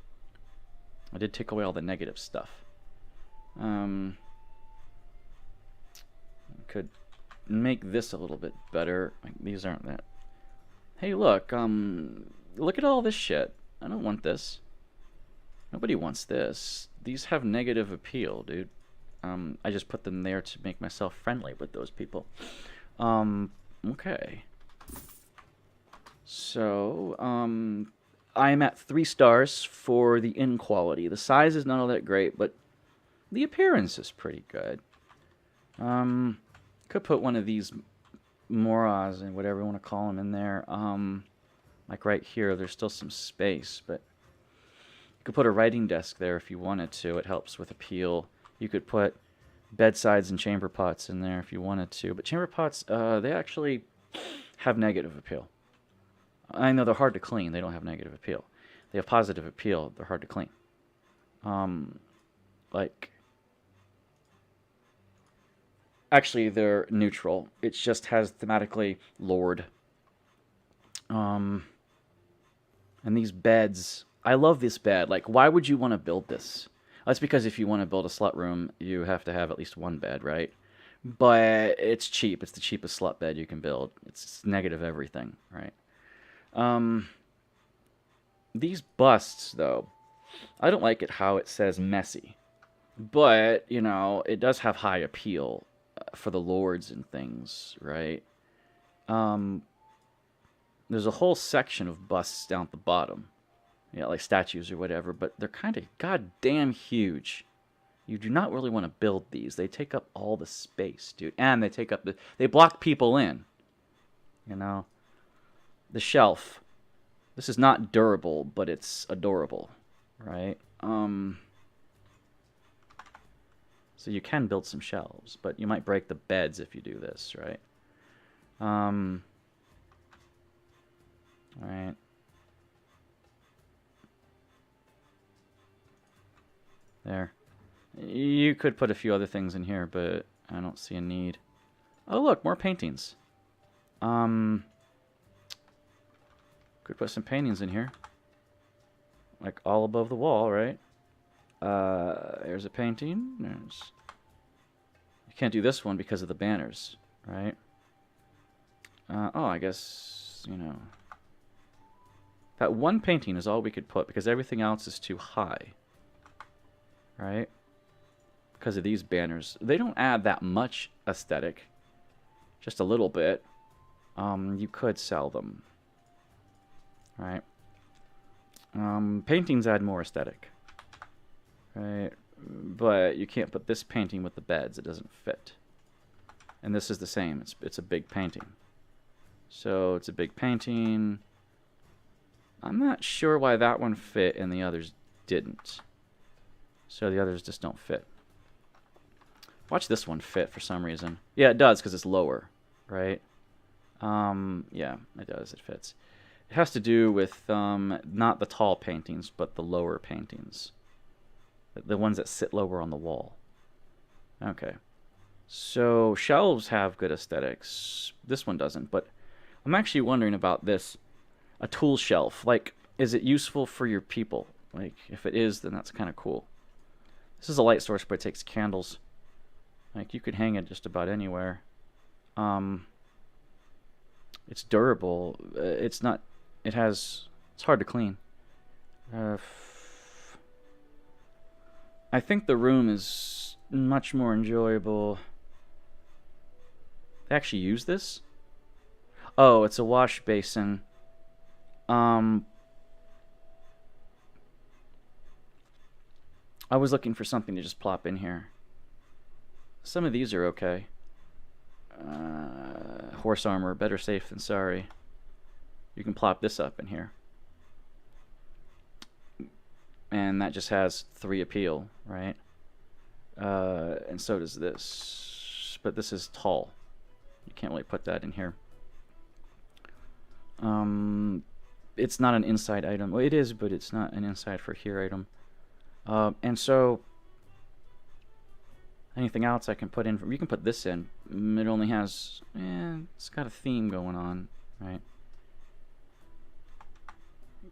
I did take away all the negative stuff. Could make this a little bit better. Like, these aren't that. Hey, look at all this shit. I don't want this. Nobody wants this. These have negative appeal, dude. I just put them there to make myself friendly with those people. Okay. So, I'm at 3 stars for the inn quality. The size is not all that great, but the appearance is pretty good. Could put one of these moras and whatever you want to call them in there. Like right here, there's still some space, but you could put a writing desk there if you wanted to. It helps with appeal. You could put bedsides and chamber pots in there if you wanted to. But chamber pots, they actually have negative appeal. I know they're hard to clean. They don't have negative appeal. They have positive appeal. They're hard to clean. Actually, they're neutral. It just has thematically Lord. And these beds, I love this bed. Like, why would you want to build this? That's because if you want to build a slut room, you have to have at least one bed, right? But it's cheap. It's the cheapest slut bed you can build. It's negative everything, right? These busts, though, I don't like it how it says messy. But, you know, it does have high appeal for the lords and things, right? There's a whole section of busts down at the bottom. Yeah, like statues or whatever, but they're kind of goddamn huge. You do not really want to build these. They take up all the space, dude. And they take up they block people in. You know? The shelf. This is not durable, but it's adorable, right? So you can build some shelves, but you might break the beds if you do this, right? Right. There. You could put a few other things in here, but I don't see a need. Oh, look, more paintings. Could put some paintings in here. Like all above the wall, right? There's a painting. You can't do this one because of the banners, right? Oh, I guess, you know. That one painting is all we could put because everything else is too high. Right? Because of these banners. They don't add that much aesthetic. Just a little bit. You could sell them. Right? Paintings add more aesthetic. Right? But you can't put this painting with the beds. It doesn't fit. And this is the same. It's a big painting. So it's a big painting. I'm not sure why that one fit and the others didn't. So the others just don't fit. Watch this one fit for some reason. Yeah, it does because it's lower, right? Yeah, it does. It fits. It has to do with not the tall paintings, but the lower paintings. The ones that sit lower on the wall. Okay. So shelves have good aesthetics. This one doesn't, but I'm actually wondering about this. A tool shelf. Like, is it useful for your people? Like, if it is, then that's kind of cool. This is a light source, but it takes candles. Like, you could hang it just about anywhere. It's durable. It's not... It's hard to clean. I think the room is much more enjoyable. They actually use this? Oh, it's a wash basin. I was looking for something to just plop in here. Some of these are okay. Horse armor, better safe than sorry. You can plop this up in here. And that just has 3 appeal, right? And so does this. But this is tall. You can't really put that in here. It's not an inside item. Well, it is, but it's not an inside for here item. And so Anything else I can put in? You can put this in. It only has... it's got a theme going on, right?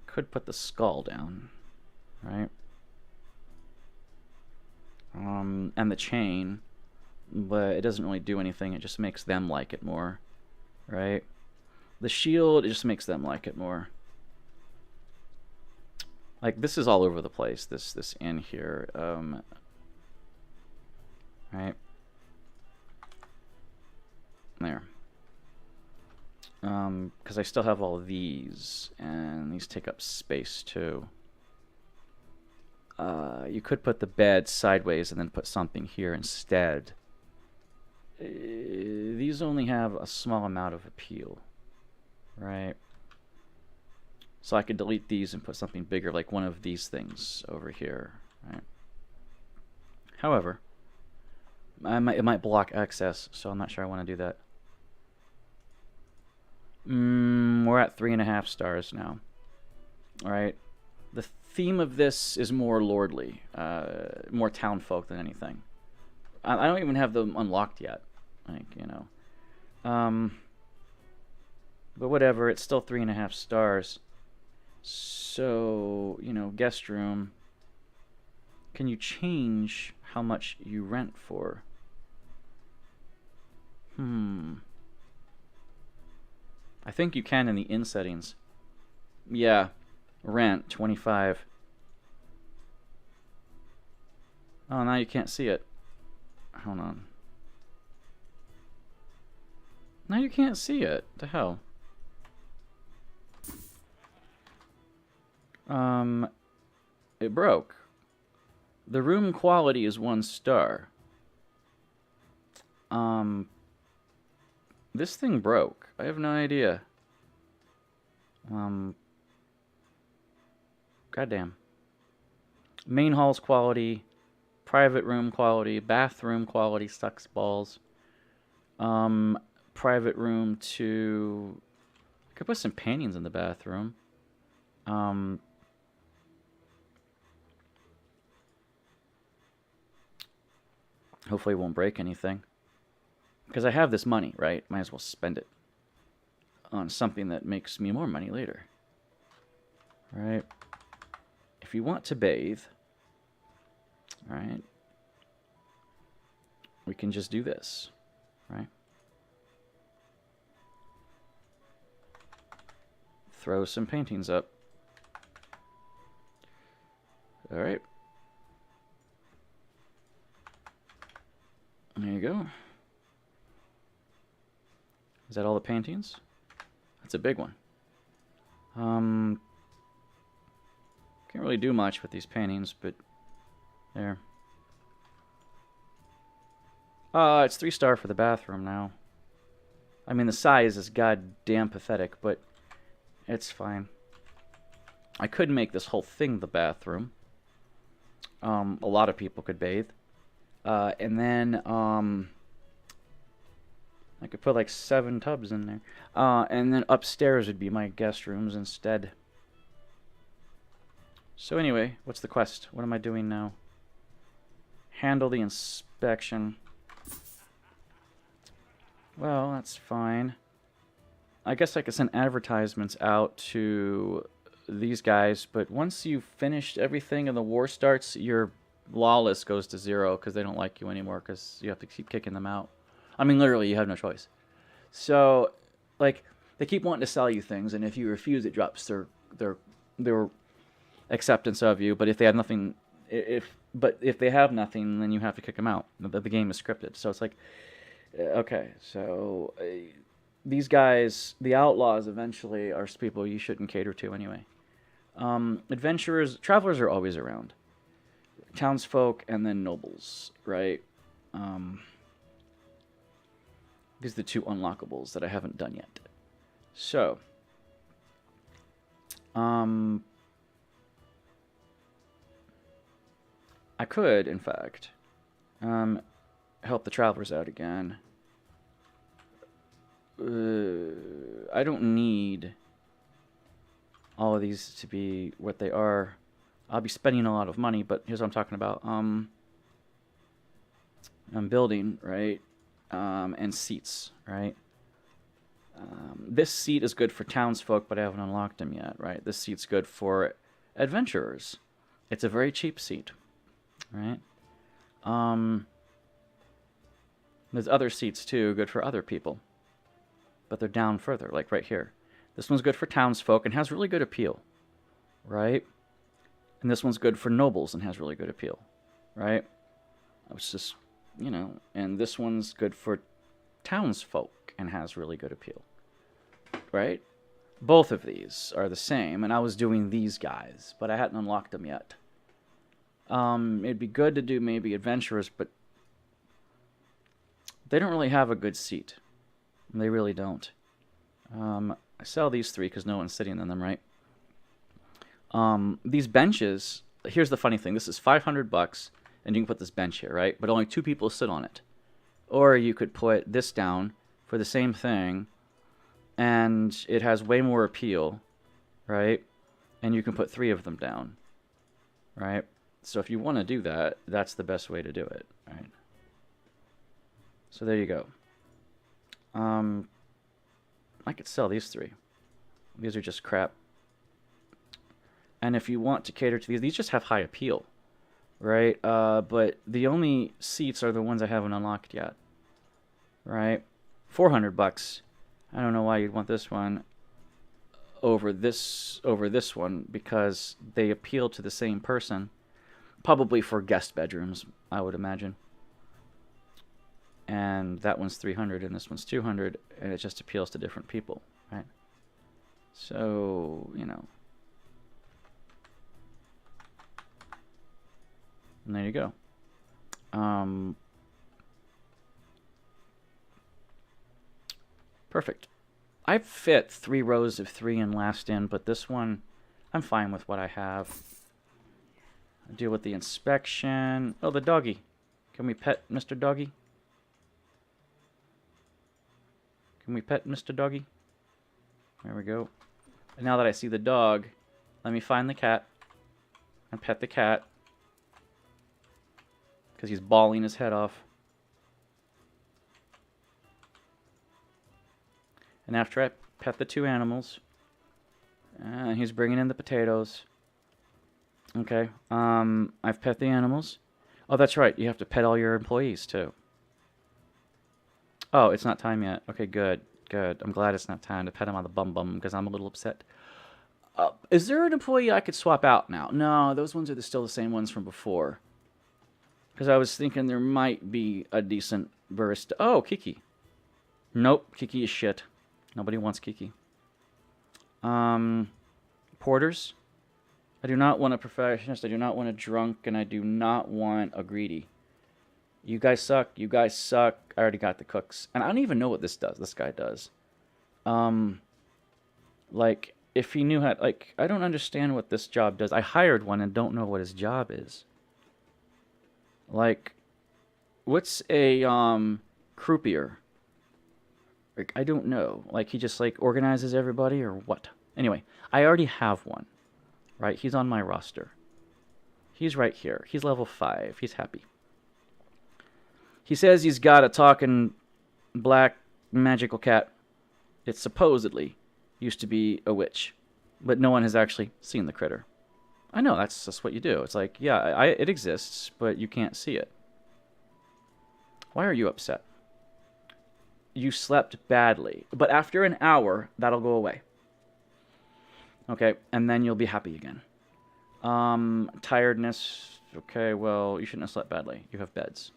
Could put the skull down, right? And the chain, but it doesn't really do anything. It just makes them like it more, right? The shield, it just makes them like it more. Like, this is all over the place, this inn here, right? There. Because I still have all of these, and these take up space, too. You could put the bed sideways and then put something here instead. These only have a small amount of appeal, right? So I could delete these and put something bigger, like one of these things over here, right? However, it might block access, so I'm not sure I want to do that. We're at 3.5 stars now. All right. The theme of this is more lordly, more townfolk than anything. I don't even have them unlocked yet, like, you know. But whatever, it's still 3.5 stars. So, you know, guest room. Can you change how much you rent for? I think you can in the inn settings. Yeah, rent 25. Oh, now you can't see it. Hold on. Now you can't see it. The hell? It broke. The room quality is 1 star. This thing broke. I have no idea. Goddamn. Main hall's quality, private room quality, bathroom quality sucks balls. Private room to... I could put some paintings in the bathroom. Hopefully it won't break anything. Because I have this money, right? Might as well spend it on something that makes me more money later. Right? If you want to bathe, right, we can just do this, right? Throw some paintings up. All right. There you go. Is that all the paintings? That's a big one. Can't really do much with these paintings, but there. It's 3 star for the bathroom now. I mean, the size is goddamn pathetic, but it's fine. I could make this whole thing the bathroom. A lot of people could bathe. And then, I could put like 7 tubs in there. And then upstairs would be my guest rooms instead. So anyway, what's the quest? What am I doing now? Handle the inspection. Well, that's fine. I guess I could send advertisements out to these guys, but once you've finished everything and the war starts, your lawless goes to 0 because they don't like you anymore because you have to keep kicking them out. I mean, literally, you have no choice. So, like, they keep wanting to sell you things, and if you refuse, it drops their acceptance of you. But if they have nothing, if they have nothing, then you have to kick them out. The game is scripted, so it's like, okay, so these guys, the outlaws, eventually are people you shouldn't cater to anyway. Adventurers, travelers are always around. Townsfolk and then nobles, right? These are the 2 unlockables that I haven't done yet. So, I could, in fact, help the travelers out again. I don't need all of these to be what they are. I'll be spending a lot of money, but here's what I'm talking about. I'm building, right? And seats, right? This seat is good for townsfolk, but I haven't unlocked them yet, right? This seat's good for adventurers. It's a very cheap seat, right? There's other seats, too, good for other people. But they're down further, like right here. This one's good for townsfolk and has really good appeal, right? And this one's good for nobles and has really good appeal, right? I was just, you know, and this one's good for townsfolk and has really good appeal, right? Both of these are the same, and I was doing these guys, but I hadn't unlocked them yet. It'd be good to do maybe adventurers, but they don't really have a good seat. They really don't. I sell these 3 because no one's sitting in them, right? These benches, here's the funny thing. This is $500, and you can put this bench here, right? But only 2 people sit on it. Or you could put this down for the same thing, and it has way more appeal, right? And you can put 3 of them down, right? So if you want to do that, that's the best way to do it, right? So there you go. I could sell these 3. These are just crap. And if you want to cater to these just have high appeal, right? But the only seats are the ones I haven't unlocked yet, right? $400. I don't know why you'd want this one over this one, because they appeal to the same person. Probably for guest bedrooms, I would imagine. And that one's 300 and this one's 200, and it just appeals to different people, right? So, you know. And there you go. Perfect. I fit 3 rows of 3 in Last Inn, but this one, I'm fine with what I have. I deal with the inspection. Oh, the doggy. Can we pet Mr. Doggy? Can we pet Mr. Doggy? There we go. And now that I see the dog, let me find the cat and pet the cat, because he's bawling his head off. And after I pet the 2 animals, he's bringing in the potatoes. Okay, I've pet the animals. Oh, that's right, you have to pet all your employees too. Oh, it's not time yet. Okay, good, good. I'm glad it's not time to pet him on the bum because I'm a little upset. Is there an employee I could swap out now? No, those ones are still the same ones from before. Because I was thinking there might be a decent barista. Oh, Kiki. Nope, Kiki is shit. Nobody wants Kiki. Porters. I do not want a perfectionist. I do not want a drunk, and I do not want a greedy. You guys suck. You guys suck. I already got the cooks. And I don't even know what this does. This guy does. Like, if he knew how... Like, I don't understand what this job does. I hired one and don't know what his job is. Like, what's a, croupier? Like, I don't know. Like, he just, like, organizes everybody or what? Anyway, I already have one. Right? He's on my roster. He's right here. He's level 5. He's happy. He says he's got a talking black magical cat. It supposedly used to be a witch, but no one has actually seen the critter. I know, that's just what you do. It's like, yeah, it exists, but you can't see it. Why are you upset? You slept badly, but after an hour, that'll go away. Okay, and then you'll be happy again. Tiredness. Okay, well, you shouldn't have slept badly. You have beds.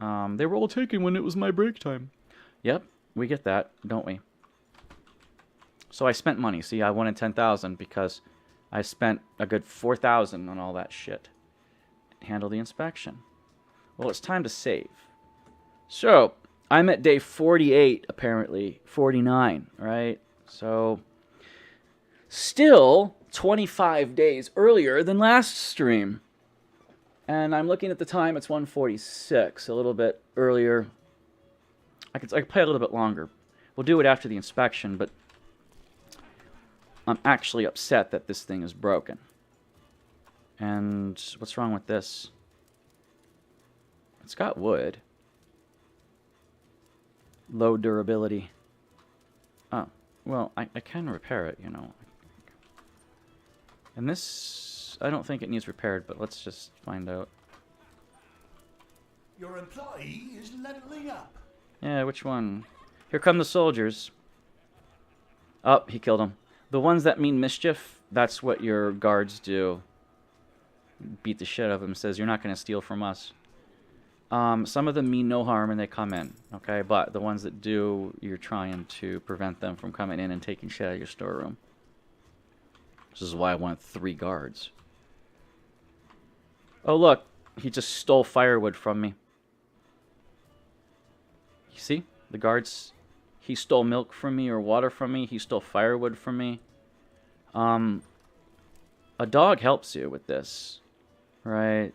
They were all taken when it was my break time. Yep, we get that, don't we? So I spent money. See, I wanted 10,000 because I spent a good 4,000 on all that shit. Handle the inspection. Well, it's time to save. So, I'm at day 48, apparently. 49, right? So, still 25 days earlier than last stream. And I'm looking at the time, it's 1:46, a little bit earlier. I could play a little bit longer. We'll do it after the inspection, but I'm actually upset that this thing is broken. And what's wrong with this? It's got wood. Low durability. Oh, well, I can repair it, you know. And this, I don't think it needs repaired, but let's just find out. Your employee is leveling up. Yeah, which one? Here come the soldiers. Oh, he killed him. The ones that mean mischief, that's what your guards do. Beat the shit out of him, says, you're not going to steal from us. Some of them mean no harm and they come in, okay? But the ones that do, you're trying to prevent them from coming in and taking shit out of your storeroom. This is why I want 3 guards. Oh, look. He just stole firewood from me. You see? The guards... He stole milk from me or water from me. He stole firewood from me. A dog helps you with this. Right?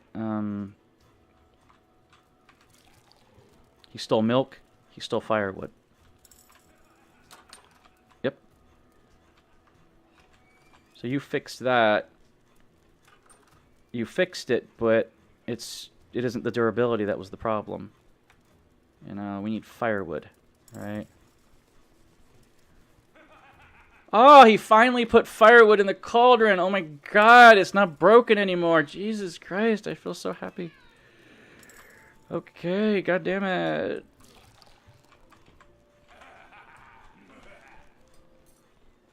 He stole milk. He stole firewood. Yep. So you fixed that. You fixed it, but it isn't the durability that was the problem. You know, we need firewood, right? Oh, he finally put firewood in the cauldron. Oh my god, it's not broken anymore. Jesus Christ, I feel so happy. Okay, god damn it.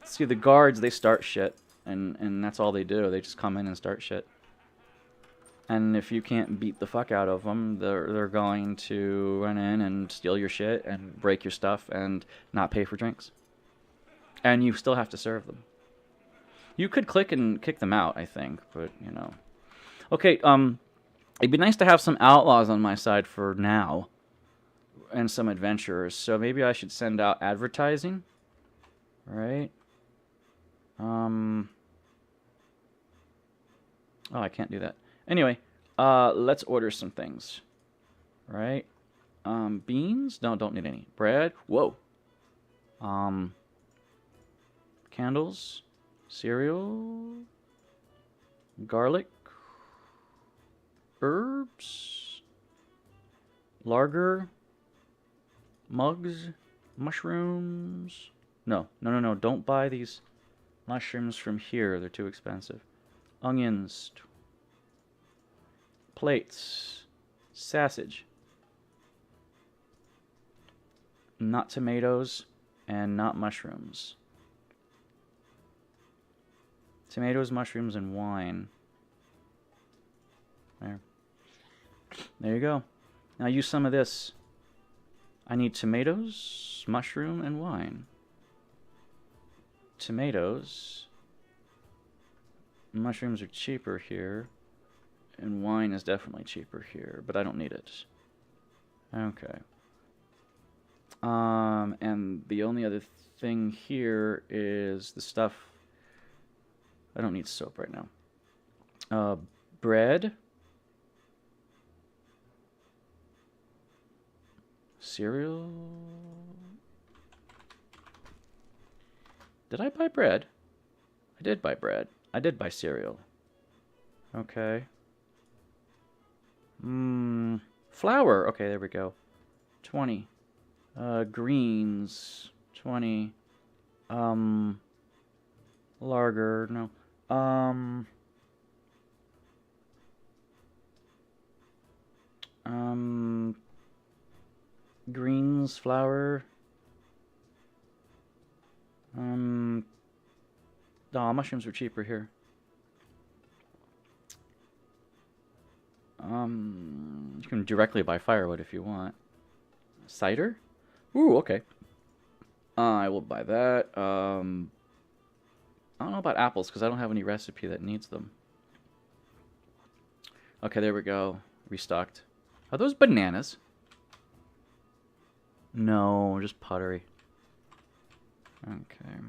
See, the guards, they start shit. And that's all they do. They just come in and start shit. And if you can't beat the fuck out of them, they're going to run in and steal your shit and break your stuff and not pay for drinks. And you still have to serve them. You could click and kick them out, I think, but, you know. Okay, it'd be nice to have some outlaws on my side for now. And some adventurers. So maybe I should send out advertising. Right? Oh, I can't do that. Anyway, let's order some things. Right? Beans? No, don't need any. Bread? Whoa. Candles? Cereal? Garlic? Herbs? Lager? Mugs? Mushrooms? No, don't buy these mushrooms from here. They're too expensive. Onions. Plates. Sausage. Not tomatoes and not mushrooms. Tomatoes, mushrooms, and wine. There you go. Now use some of this. I need tomatoes, mushroom, and wine. Tomatoes. Mushrooms are cheaper here. And wine is definitely cheaper here, but I don't need it. Okay. And the only other thing here is the stuff. I don't need soap right now. Bread. Cereal. Did I buy bread? I did buy bread. I did buy cereal. Okay. Flour. Okay, there we go. 20. Greens. 20. Lager. No. Greens, flour. No, mushrooms are cheaper here. You can directly buy firewood if you want. Cider? Ooh, okay. I will buy that. I don't know about apples because I don't have any recipe that needs them. Okay, there we go. Restocked. Are those bananas? No, just pottery. Okay.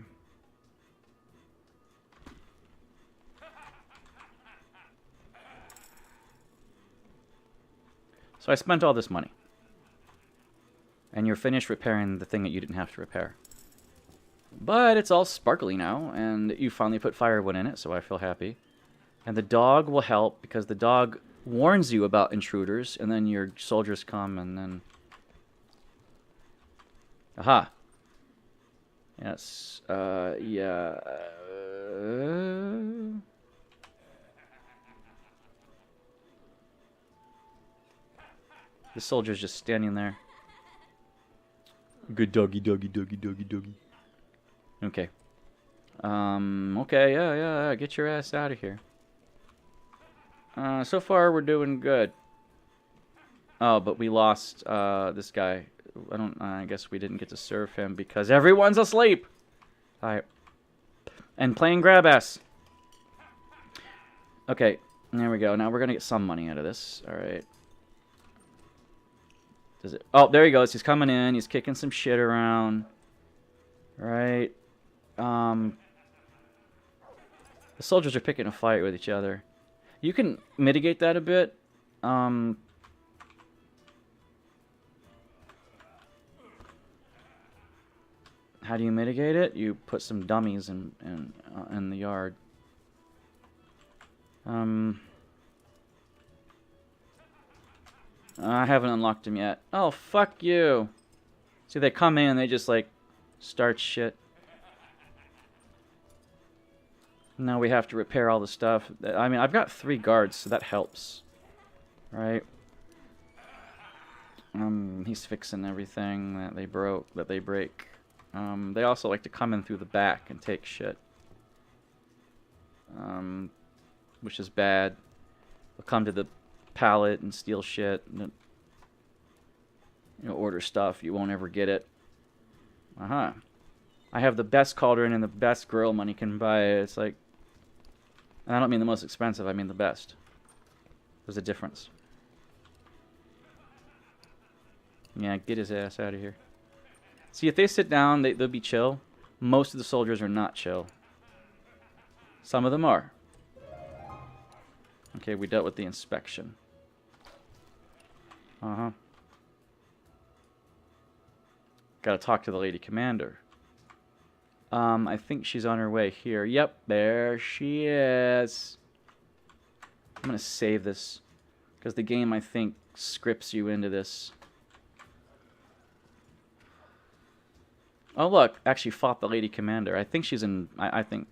So I spent all this money. And you're finished repairing the thing that you didn't have to repair. But it's all sparkly now, and you finally put firewood in it, so I feel happy. And the dog will help, because the dog warns you about intruders, and then your soldiers come, and then... Aha. Yes, yeah. The soldier's just standing there. Good doggy, doggy, doggy, doggy, doggy. Okay. Okay, yeah, get your ass out of here. So far we're doing good. Oh, but we lost, this guy. I guess we didn't get to serve him because everyone's asleep! Alright. And playing grab ass. Okay, there we go. Now we're gonna get some money out of this. Alright. Does it? Oh, there he goes. He's coming in. He's kicking some shit around. Right. The soldiers are picking a fight with each other. You can mitigate that a bit. How do you mitigate it? You put some dummies in the yard. I haven't unlocked them yet. Oh, fuck you. See, they come in, they just, like, start shit. Now we have to repair all the stuff. I mean, I've got 3 guards, so that helps. Right? He's fixing everything that they break. They also like to come in through the back and take shit. Which is bad. They'll come to the pallet and steal shit. And, you know, order stuff. You won't ever get it. I have the best cauldron and the best grill money can buy. It's like... And I don't mean the most expensive, I mean the best. There's a difference. Yeah, get his ass out of here. See, if they sit down, they'll be chill. Most of the soldiers are not chill. Some of them are. Okay, we dealt with the inspection. Gotta talk to the lady commander. I think she's on her way here. Yep, there she is. I'm gonna save this. Because the game, I think, scripts you into this. Oh, look. Actually fought the lady commander. I think she's in... I think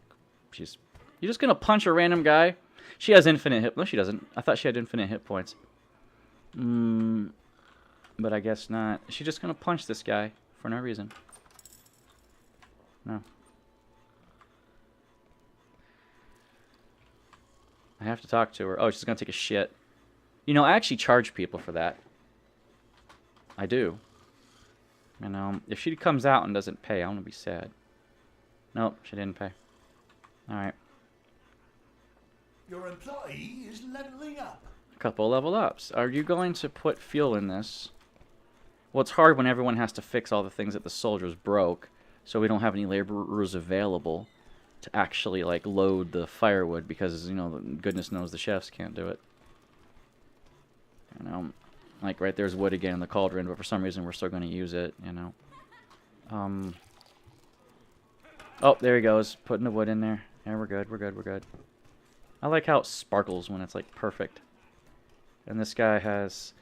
she's... You're just gonna punch a random guy? She has infinite hit... No, she doesn't. I thought she had infinite hit points. But I guess not. She's just gonna punch this guy for no reason. No. I have to talk to her. Oh, she's gonna take a shit. You know, I actually charge people for that. I do. You know, if she comes out and doesn't pay, I'm gonna be sad. Nope, she didn't pay. Alright. Your employee is leveling up. A couple level ups. Are you going to put fuel in this? Well, it's hard when everyone has to fix all the things that the soldiers broke, so we don't have any laborers available to actually, like, load the firewood because, you know, goodness knows the chefs can't do it. You know, like, right there's wood again in the cauldron, but for some reason we're still going to use it, you know. Oh, there he goes, putting the wood in there. Yeah, we're good, we're good, we're good. I like how it sparkles when it's, like, perfect. And this guy has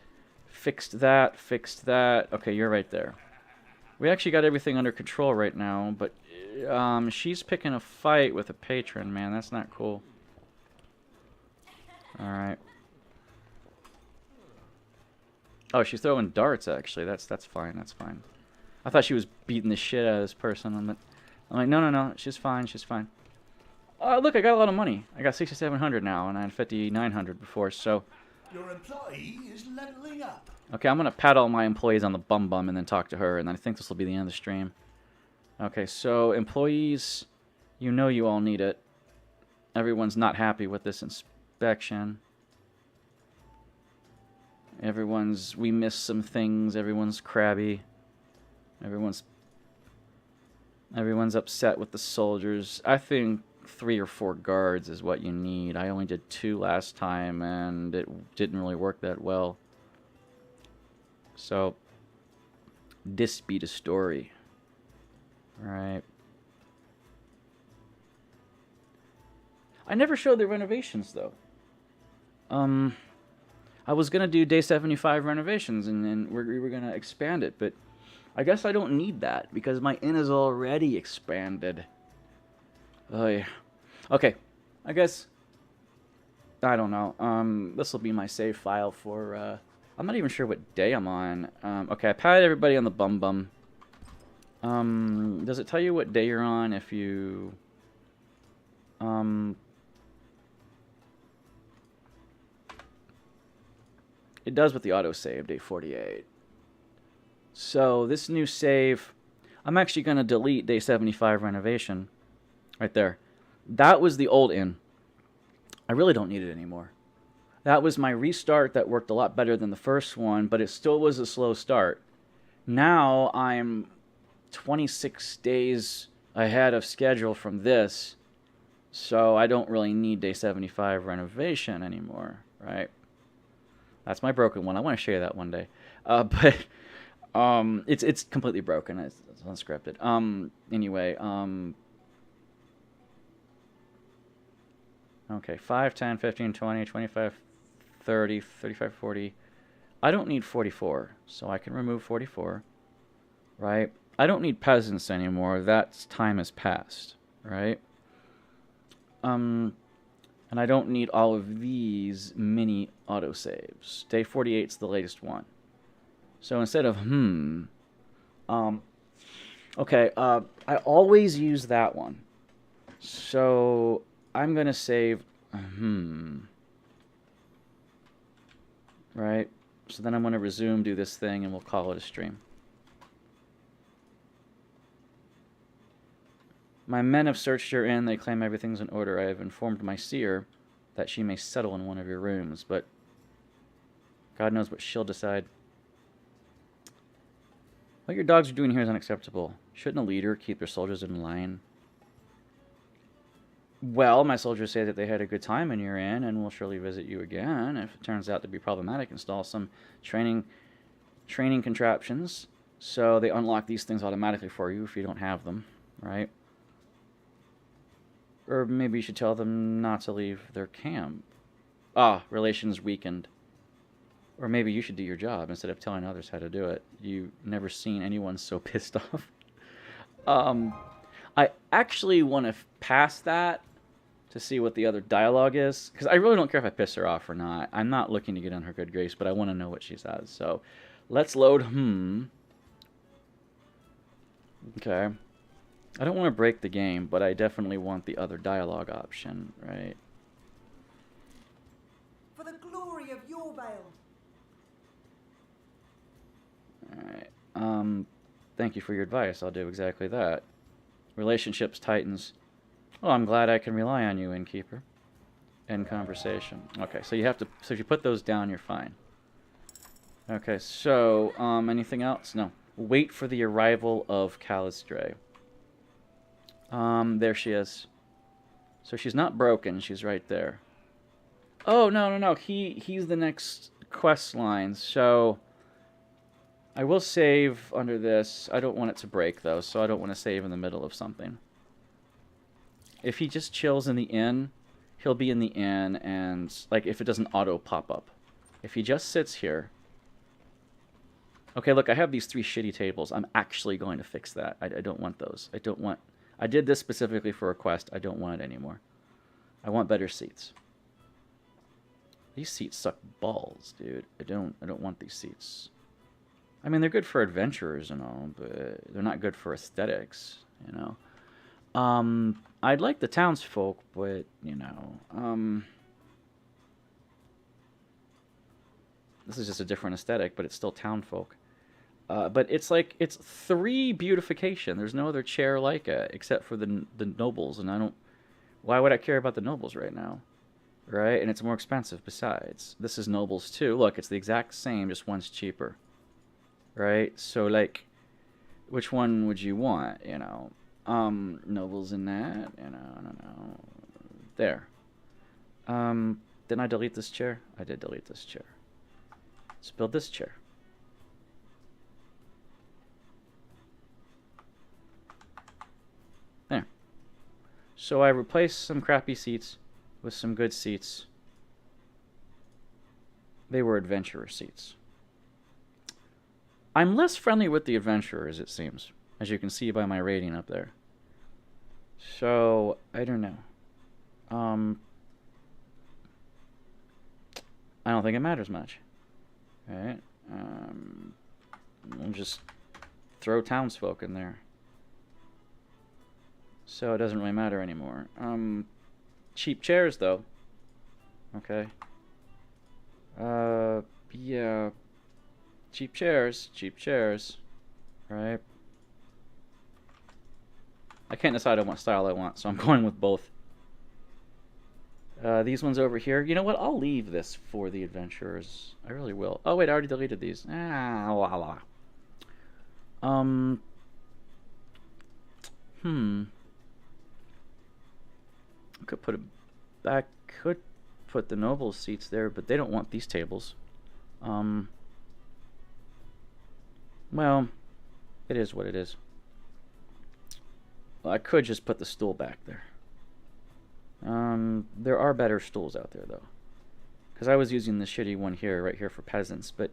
fixed that. Okay, you're right there. We actually got everything under control right now, but she's picking a fight with a patron, man. That's not cool. Alright. Oh, she's throwing darts, actually. That's fine, that's fine. I thought she was beating the shit out of this person. I'm like, no, she's fine, she's fine. Oh, look, I got a lot of money. I got 6,700 now, and I had 5,900 before, so... Your employee is leveling up. Okay, I'm gonna pat all my employees on the bum and then talk to her, and then I think this will be the end of the stream. Okay, so employees, you know you all need it. Everyone's not happy with this inspection. We missed some things. Everyone's crabby. Everyone's upset with the soldiers. I think 3 or 4 guards is what you need. I only did 2 last time, and it didn't really work that well. So, this be the story. Right. I never showed the renovations, though. I was going to do day 75 renovations, and then we were going to expand it, but I guess I don't need that because my inn is already expanded. Oh, yeah. Okay. I guess... I don't know. This will be my save file for... I'm not even sure what day I'm on. Okay, I patted everybody on the bum. Does it tell you what day you're on if you... It does with the autosave, day 48. So this new save, I'm actually going to delete day 75 renovation. Right there. That was the old inn. I really don't need it anymore. That was my restart that worked a lot better than the first one, but it still was a slow start. Now I'm 26 days ahead of schedule from this, so I don't really need day 75 renovation anymore, right? That's my broken one. I want to show you that one day. But it's completely broken. It's unscripted. Anyway, okay, 5, 10, 15, 20, 25, 30, 35, 40. I don't need 44, so I can remove 44, right? I don't need peasants anymore. That time has passed, right? And I don't need all of these mini autosaves. Day 48 is the latest one. So instead of okay, I always use that one. So I'm going to save right? So then I'm going to resume, do this thing, and we'll call it a stream. My men have searched your inn. They claim everything's in order. I have informed my seer that she may settle in one of your rooms, but God knows what she'll decide. What your dogs are doing here is unacceptable. Shouldn't a leader keep their soldiers in line? Well, my soldiers say that they had a good time in your inn and will surely visit you again. If it turns out to be problematic, install some training contraptions so they unlock these things automatically for you if you don't have them, right? Or maybe you should tell them not to leave their camp. Relations weakened. Or maybe you should do your job instead of telling others how to do it. You've never seen anyone so pissed off. I actually want to pass that to see what the other dialogue is, because I really don't care if I piss her off or not. I'm not looking to get on her good grace, but I want to know what she says. So let's load Okay. I don't want to break the game, but I definitely want the other dialogue option, right? For the glory of your Bale. Alright. Thank you for your advice. I'll do exactly that. Relationships tightens. Oh, I'm glad I can rely on you, innkeeper. End conversation. Okay, so you have to... So if you put those down, you're fine. Okay, so... anything else? No. Wait for the arrival of Calistray. There she is. So she's not broken. She's right there. Oh, no. He's the next quest line. So I will save under this. I don't want it to break, though, so I don't want to save in the middle of something. If he just chills in the inn, he'll be in the inn, and, like, if it doesn't auto pop up. If he just sits here... Okay, look, I have these 3 shitty tables. I'm actually going to fix that. I don't want those. I don't want... I did this specifically for a quest. I don't want it anymore. I want better seats. These seats suck balls, dude. I don't want these seats. I mean, they're good for adventurers and all, but they're not good for aesthetics, you know. I'd like the townsfolk, but, you know, this is just a different aesthetic, but it's still townfolk. But it's like, it's 3 beautification. There's no other chair like it, except for the nobles, and I don't... Why would I care about the nobles right now? Right? And it's more expensive besides. This is nobles too. Look, it's the exact same, just one's cheaper. Right? So, like, which one would you want, you know? Nobles in that, you know, I don't know. There. Didn't I delete this chair? I did delete this chair. Let's build this chair. There. So I replaced some crappy seats with some good seats. They were adventurer seats. I'm less friendly with the adventurers, it seems, as you can see by my rating up there. So, I don't know. I don't think it matters much. Alright. We'll just throw townsfolk in there. So it doesn't really matter anymore. Cheap chairs, though. Okay. Yeah. Cheap chairs. Right? I can't decide on what style I want, so I'm going with both. These ones over here. You know what? I'll leave this for the adventurers. I really will. Oh, wait, I already deleted these. I could put it back. Could put the noble seats there, but they don't want these tables. Well, it is what it is. Well, I could just put the stool back there. There are better stools out there, though. Because I was using the shitty one here, right here for peasants, but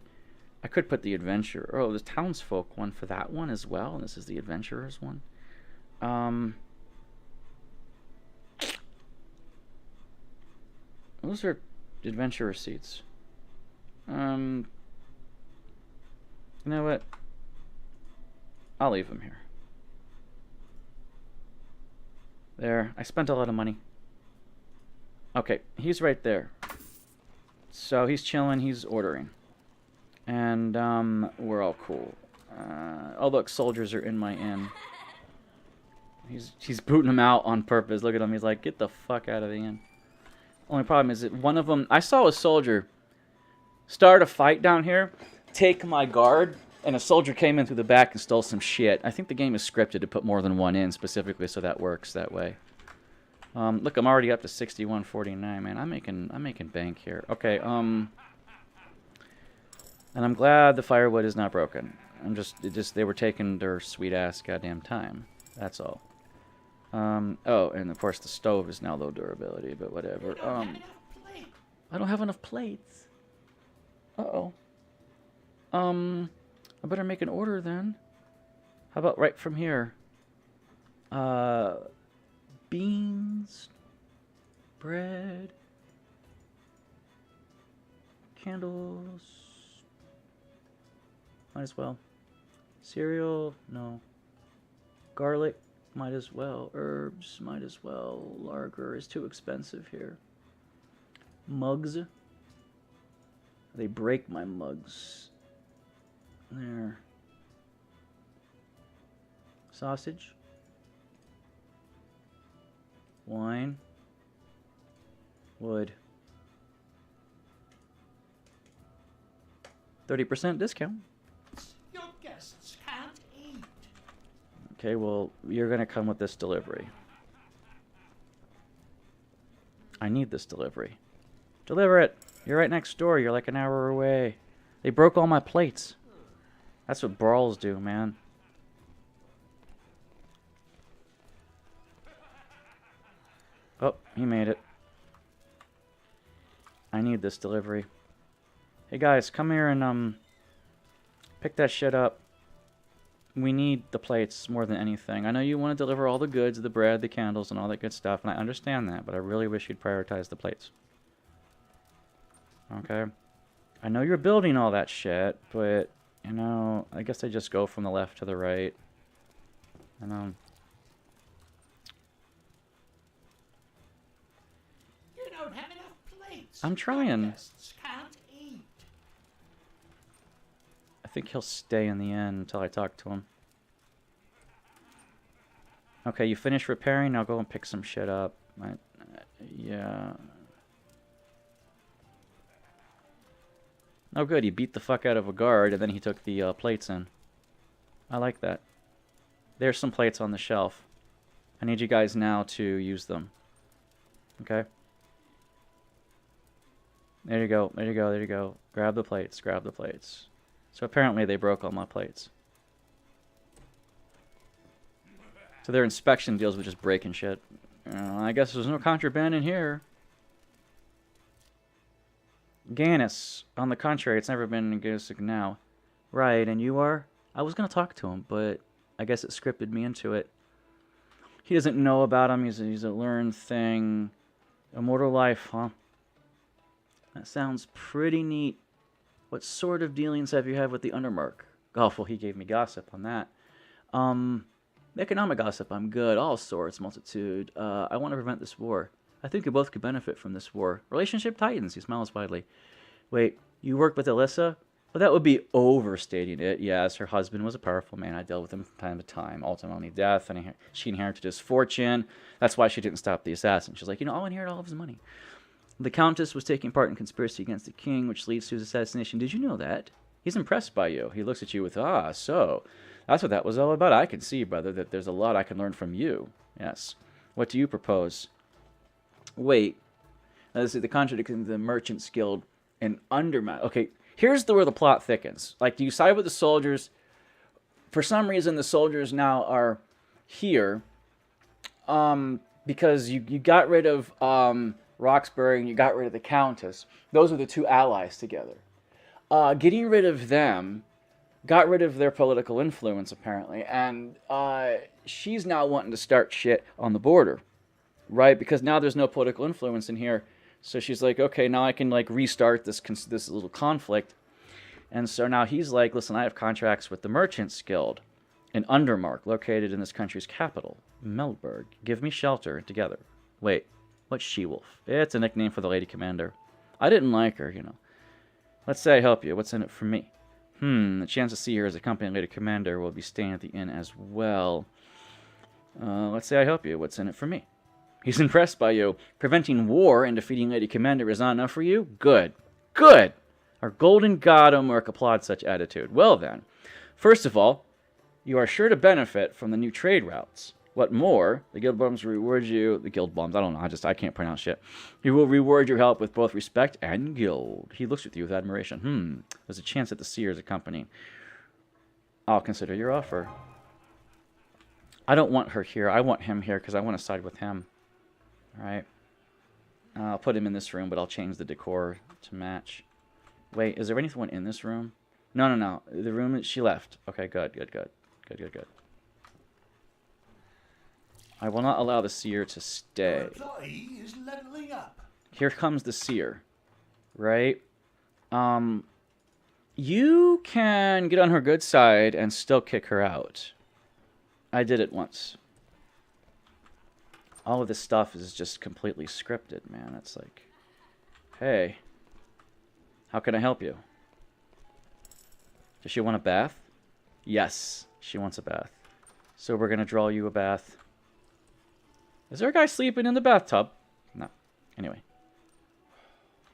I could put the adventure. Oh, the townsfolk one for that one as well, and this is the adventurers one. Those are adventurer seats. You know what? I'll leave them here. There. I spent a lot of money. Okay, he's right there. So he's chilling, he's ordering. And, we're all cool. Oh, look, soldiers are in my inn. He's booting them out on purpose. Look at him, he's like, get the fuck out of the inn. Only problem is that one of them... I saw a soldier start a fight down here, take my guard, and a soldier came in through the back and stole some shit. I think the game is scripted to put more than one in, specifically, so that works that way. Look, I'm already up to 61.49, man. I'm making bank here. Okay, and I'm glad the firewood is not broken. They were taking their sweet ass goddamn time. That's all. Oh, and of course the stove is now low durability, but whatever. I don't have enough plates. Uh-oh. I better make an order then. How about right from here? Beans, bread, candles. Might as well. Cereal, no. Garlic, might as well. Herbs, might as well. Lager is too expensive here. Mugs. They break my mugs. There. Sausage. Wine. Wood. 30% discount. Your guests can't eat. Okay, well, you're gonna come with this delivery. I need this delivery. Deliver it! You're right next door. You're like an hour away. They broke all my plates. That's what brawls do, man. Oh, he made it. I need this delivery. Hey guys, come here and pick that shit up. We need the plates more than anything. I know you want to deliver all the goods, the bread, the candles, and all that good stuff, and I understand that, but I really wish you'd prioritize the plates. Okay? I know you're building all that shit, but, you know, I guess I just go from the left to the right. And, You don't have enough plates. I'm trying. Your guests can't eat. I think he'll stay in the end until I talk to him. Okay, you finished repairing? Now go and pick some shit up. Yeah. Oh, good. He beat the fuck out of a guard, and then he took the plates in. I like that. There's some plates on the shelf. I need you guys now to use them. Okay? There you go. There you go. There you go. Grab the plates. Grab the plates. So apparently they broke all my plates. So their inspection deals with just breaking shit. I guess there's no contraband in here. Gannis, on the contrary, it's never been Gannis now. Right, and you are? I was going to talk to him, but I guess it scripted me into it. He doesn't know about him. He's a learned thing. Immortal life, huh? That sounds pretty neat. What sort of dealings have you had with the Undermark? Oh, well, he gave me gossip on that. Economic gossip, I'm good. All sorts, multitude. I want to prevent this war. I think we both could benefit from this war. Relationship tightens. He smiles widely. Wait, you work with Alyssa? Well, that would be overstating it. Yes, her husband was a powerful man. I dealt with him from time to time. Ultimately, death, and she inherited his fortune. That's why she didn't stop the assassin. She's like, I'll inherit all of his money. The Countess was taking part in conspiracy against the king, which leads to his assassination. Did you know that? He's impressed by you. He looks at you with, so that's what that was all about. I can see, brother, that there's a lot I can learn from you. Yes. What do you propose? Wait. This is the contradiction of the Merchants Guild and Undermount. Okay, here's where the plot thickens. Like, do you side with the soldiers? For some reason, the soldiers now are here because you got rid of Roxbury and you got rid of the Countess. Those are the two allies together. Getting rid of them got rid of their political influence, apparently, and she's now wanting to start shit on the border, right? Because now there's no political influence in here, so she's like, okay, now I can like restart this little conflict, and so now he's like, listen, I have contracts with the Merchants Guild in Undermark, located in this country's capital, Melberg. Give me shelter together. Wait, what's She-Wolf? It's a nickname for the Lady Commander. I didn't like her, Let's say I help you. What's in it for me? The chance to see her as a company Lady Commander will be staying at the inn as well. Let's say I help you. What's in it for me? He's impressed by you. Preventing war and defeating Lady Commander is not enough for you? Good. Good! Our golden god Omeric applaud such attitude. Well then, first of all, you are sure to benefit from the new trade routes. What more, the guild bombs will reward you. The guild bombs, I don't know, I can't pronounce shit. He will reward your help with both respect and guild. He looks at you with admiration. There's a chance at the seer as a company. I'll consider your offer. I don't want her here. I want him here because I want to side with him. Alright. I'll put him in this room, but I'll change the decor to match. Wait, is there anyone in this room? No. The room that she left. Okay, good. I will not allow the seer to stay. Is leveling up. Here comes the seer, right? You can get on her good side and still kick her out. I did it once. All of this stuff is just completely scripted, man. It's like, hey, how can I help you? Does she want a bath? Yes, she wants a bath. So we're going to draw you a bath. Is there a guy sleeping in the bathtub? No. Anyway.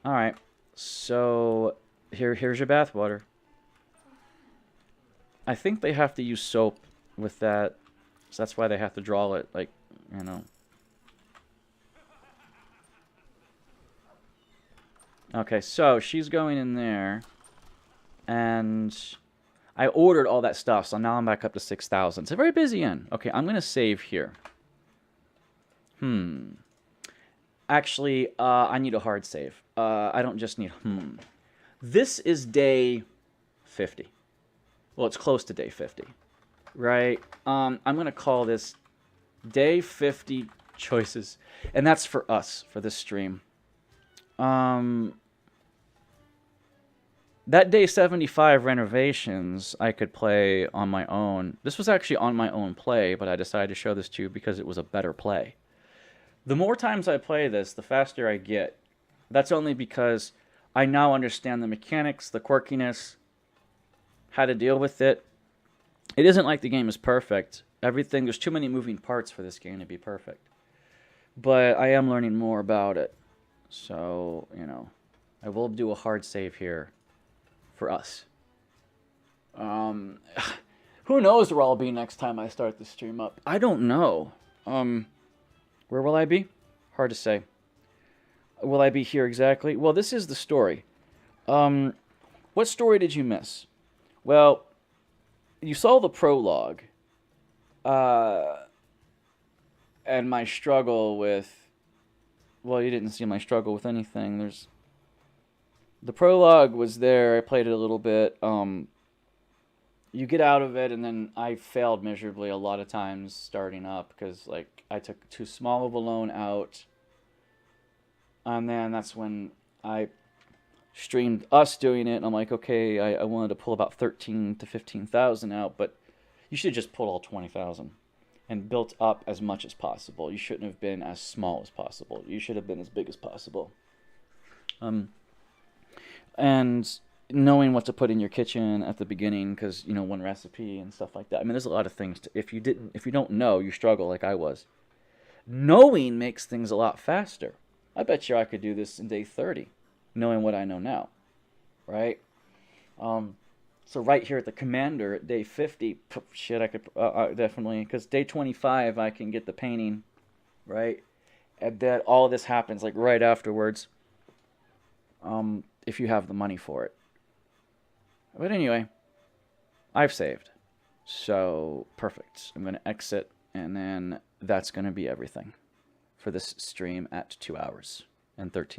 Alright. So, here's your bath water. I think they have to use soap with that. So that's why they have to draw it, like, Okay, so she's going in there. And I ordered all that stuff, so now I'm back up to 6,000. It's a very busy inn. Okay, I'm going to save here. Actually, I need a hard save. I don't just need This is day 50. Well, it's close to day 50. Right? I'm going to call this day 50 choices. And that's for us, for this stream. That day 75 renovations I could play on my own. This was actually on my own play, but I decided to show this to you because it was a better play. The more times I play this, the faster I get. That's only because I now understand the mechanics, the quirkiness, how to deal with it. It isn't like the game is perfect. There's too many moving parts for this game to be perfect. But I am learning more about it. So, I will do a hard save here for us. Who knows where I'll be next time I start the stream up? I don't know. Where will I be? Hard to say. Will I be here exactly? Well, this is the story. What story did you miss? Well, you saw the prologue. And my struggle with... Well, you didn't see my struggle with anything. The prologue was there. I played it a little bit. You get out of it, and then I failed miserably a lot of times starting up because like I took too small of a loan out, and then that's when I streamed us doing it. And I'm like, okay, I wanted to pull about 13 to 15,000 out, but you should have just pulled all 20,000 and built up as much as possible. You shouldn't have been as small as possible. You should have been as big as possible. And knowing what to put in your kitchen at the beginning, because you know, one recipe and stuff like that. I mean, there's a lot of things to, if you don't know, you struggle like I was. Knowing makes things a lot faster. I bet you I could do this in day 30, knowing what I know now, right? So right here at the commander at day 50, shit, I could definitely, because day 25 I can get the painting, right? And then all of this happens like right afterwards, if you have the money for it. But anyway, I've saved, so perfect. I'm going to exit, and then that's going to be everything for this stream at 2 hours and 13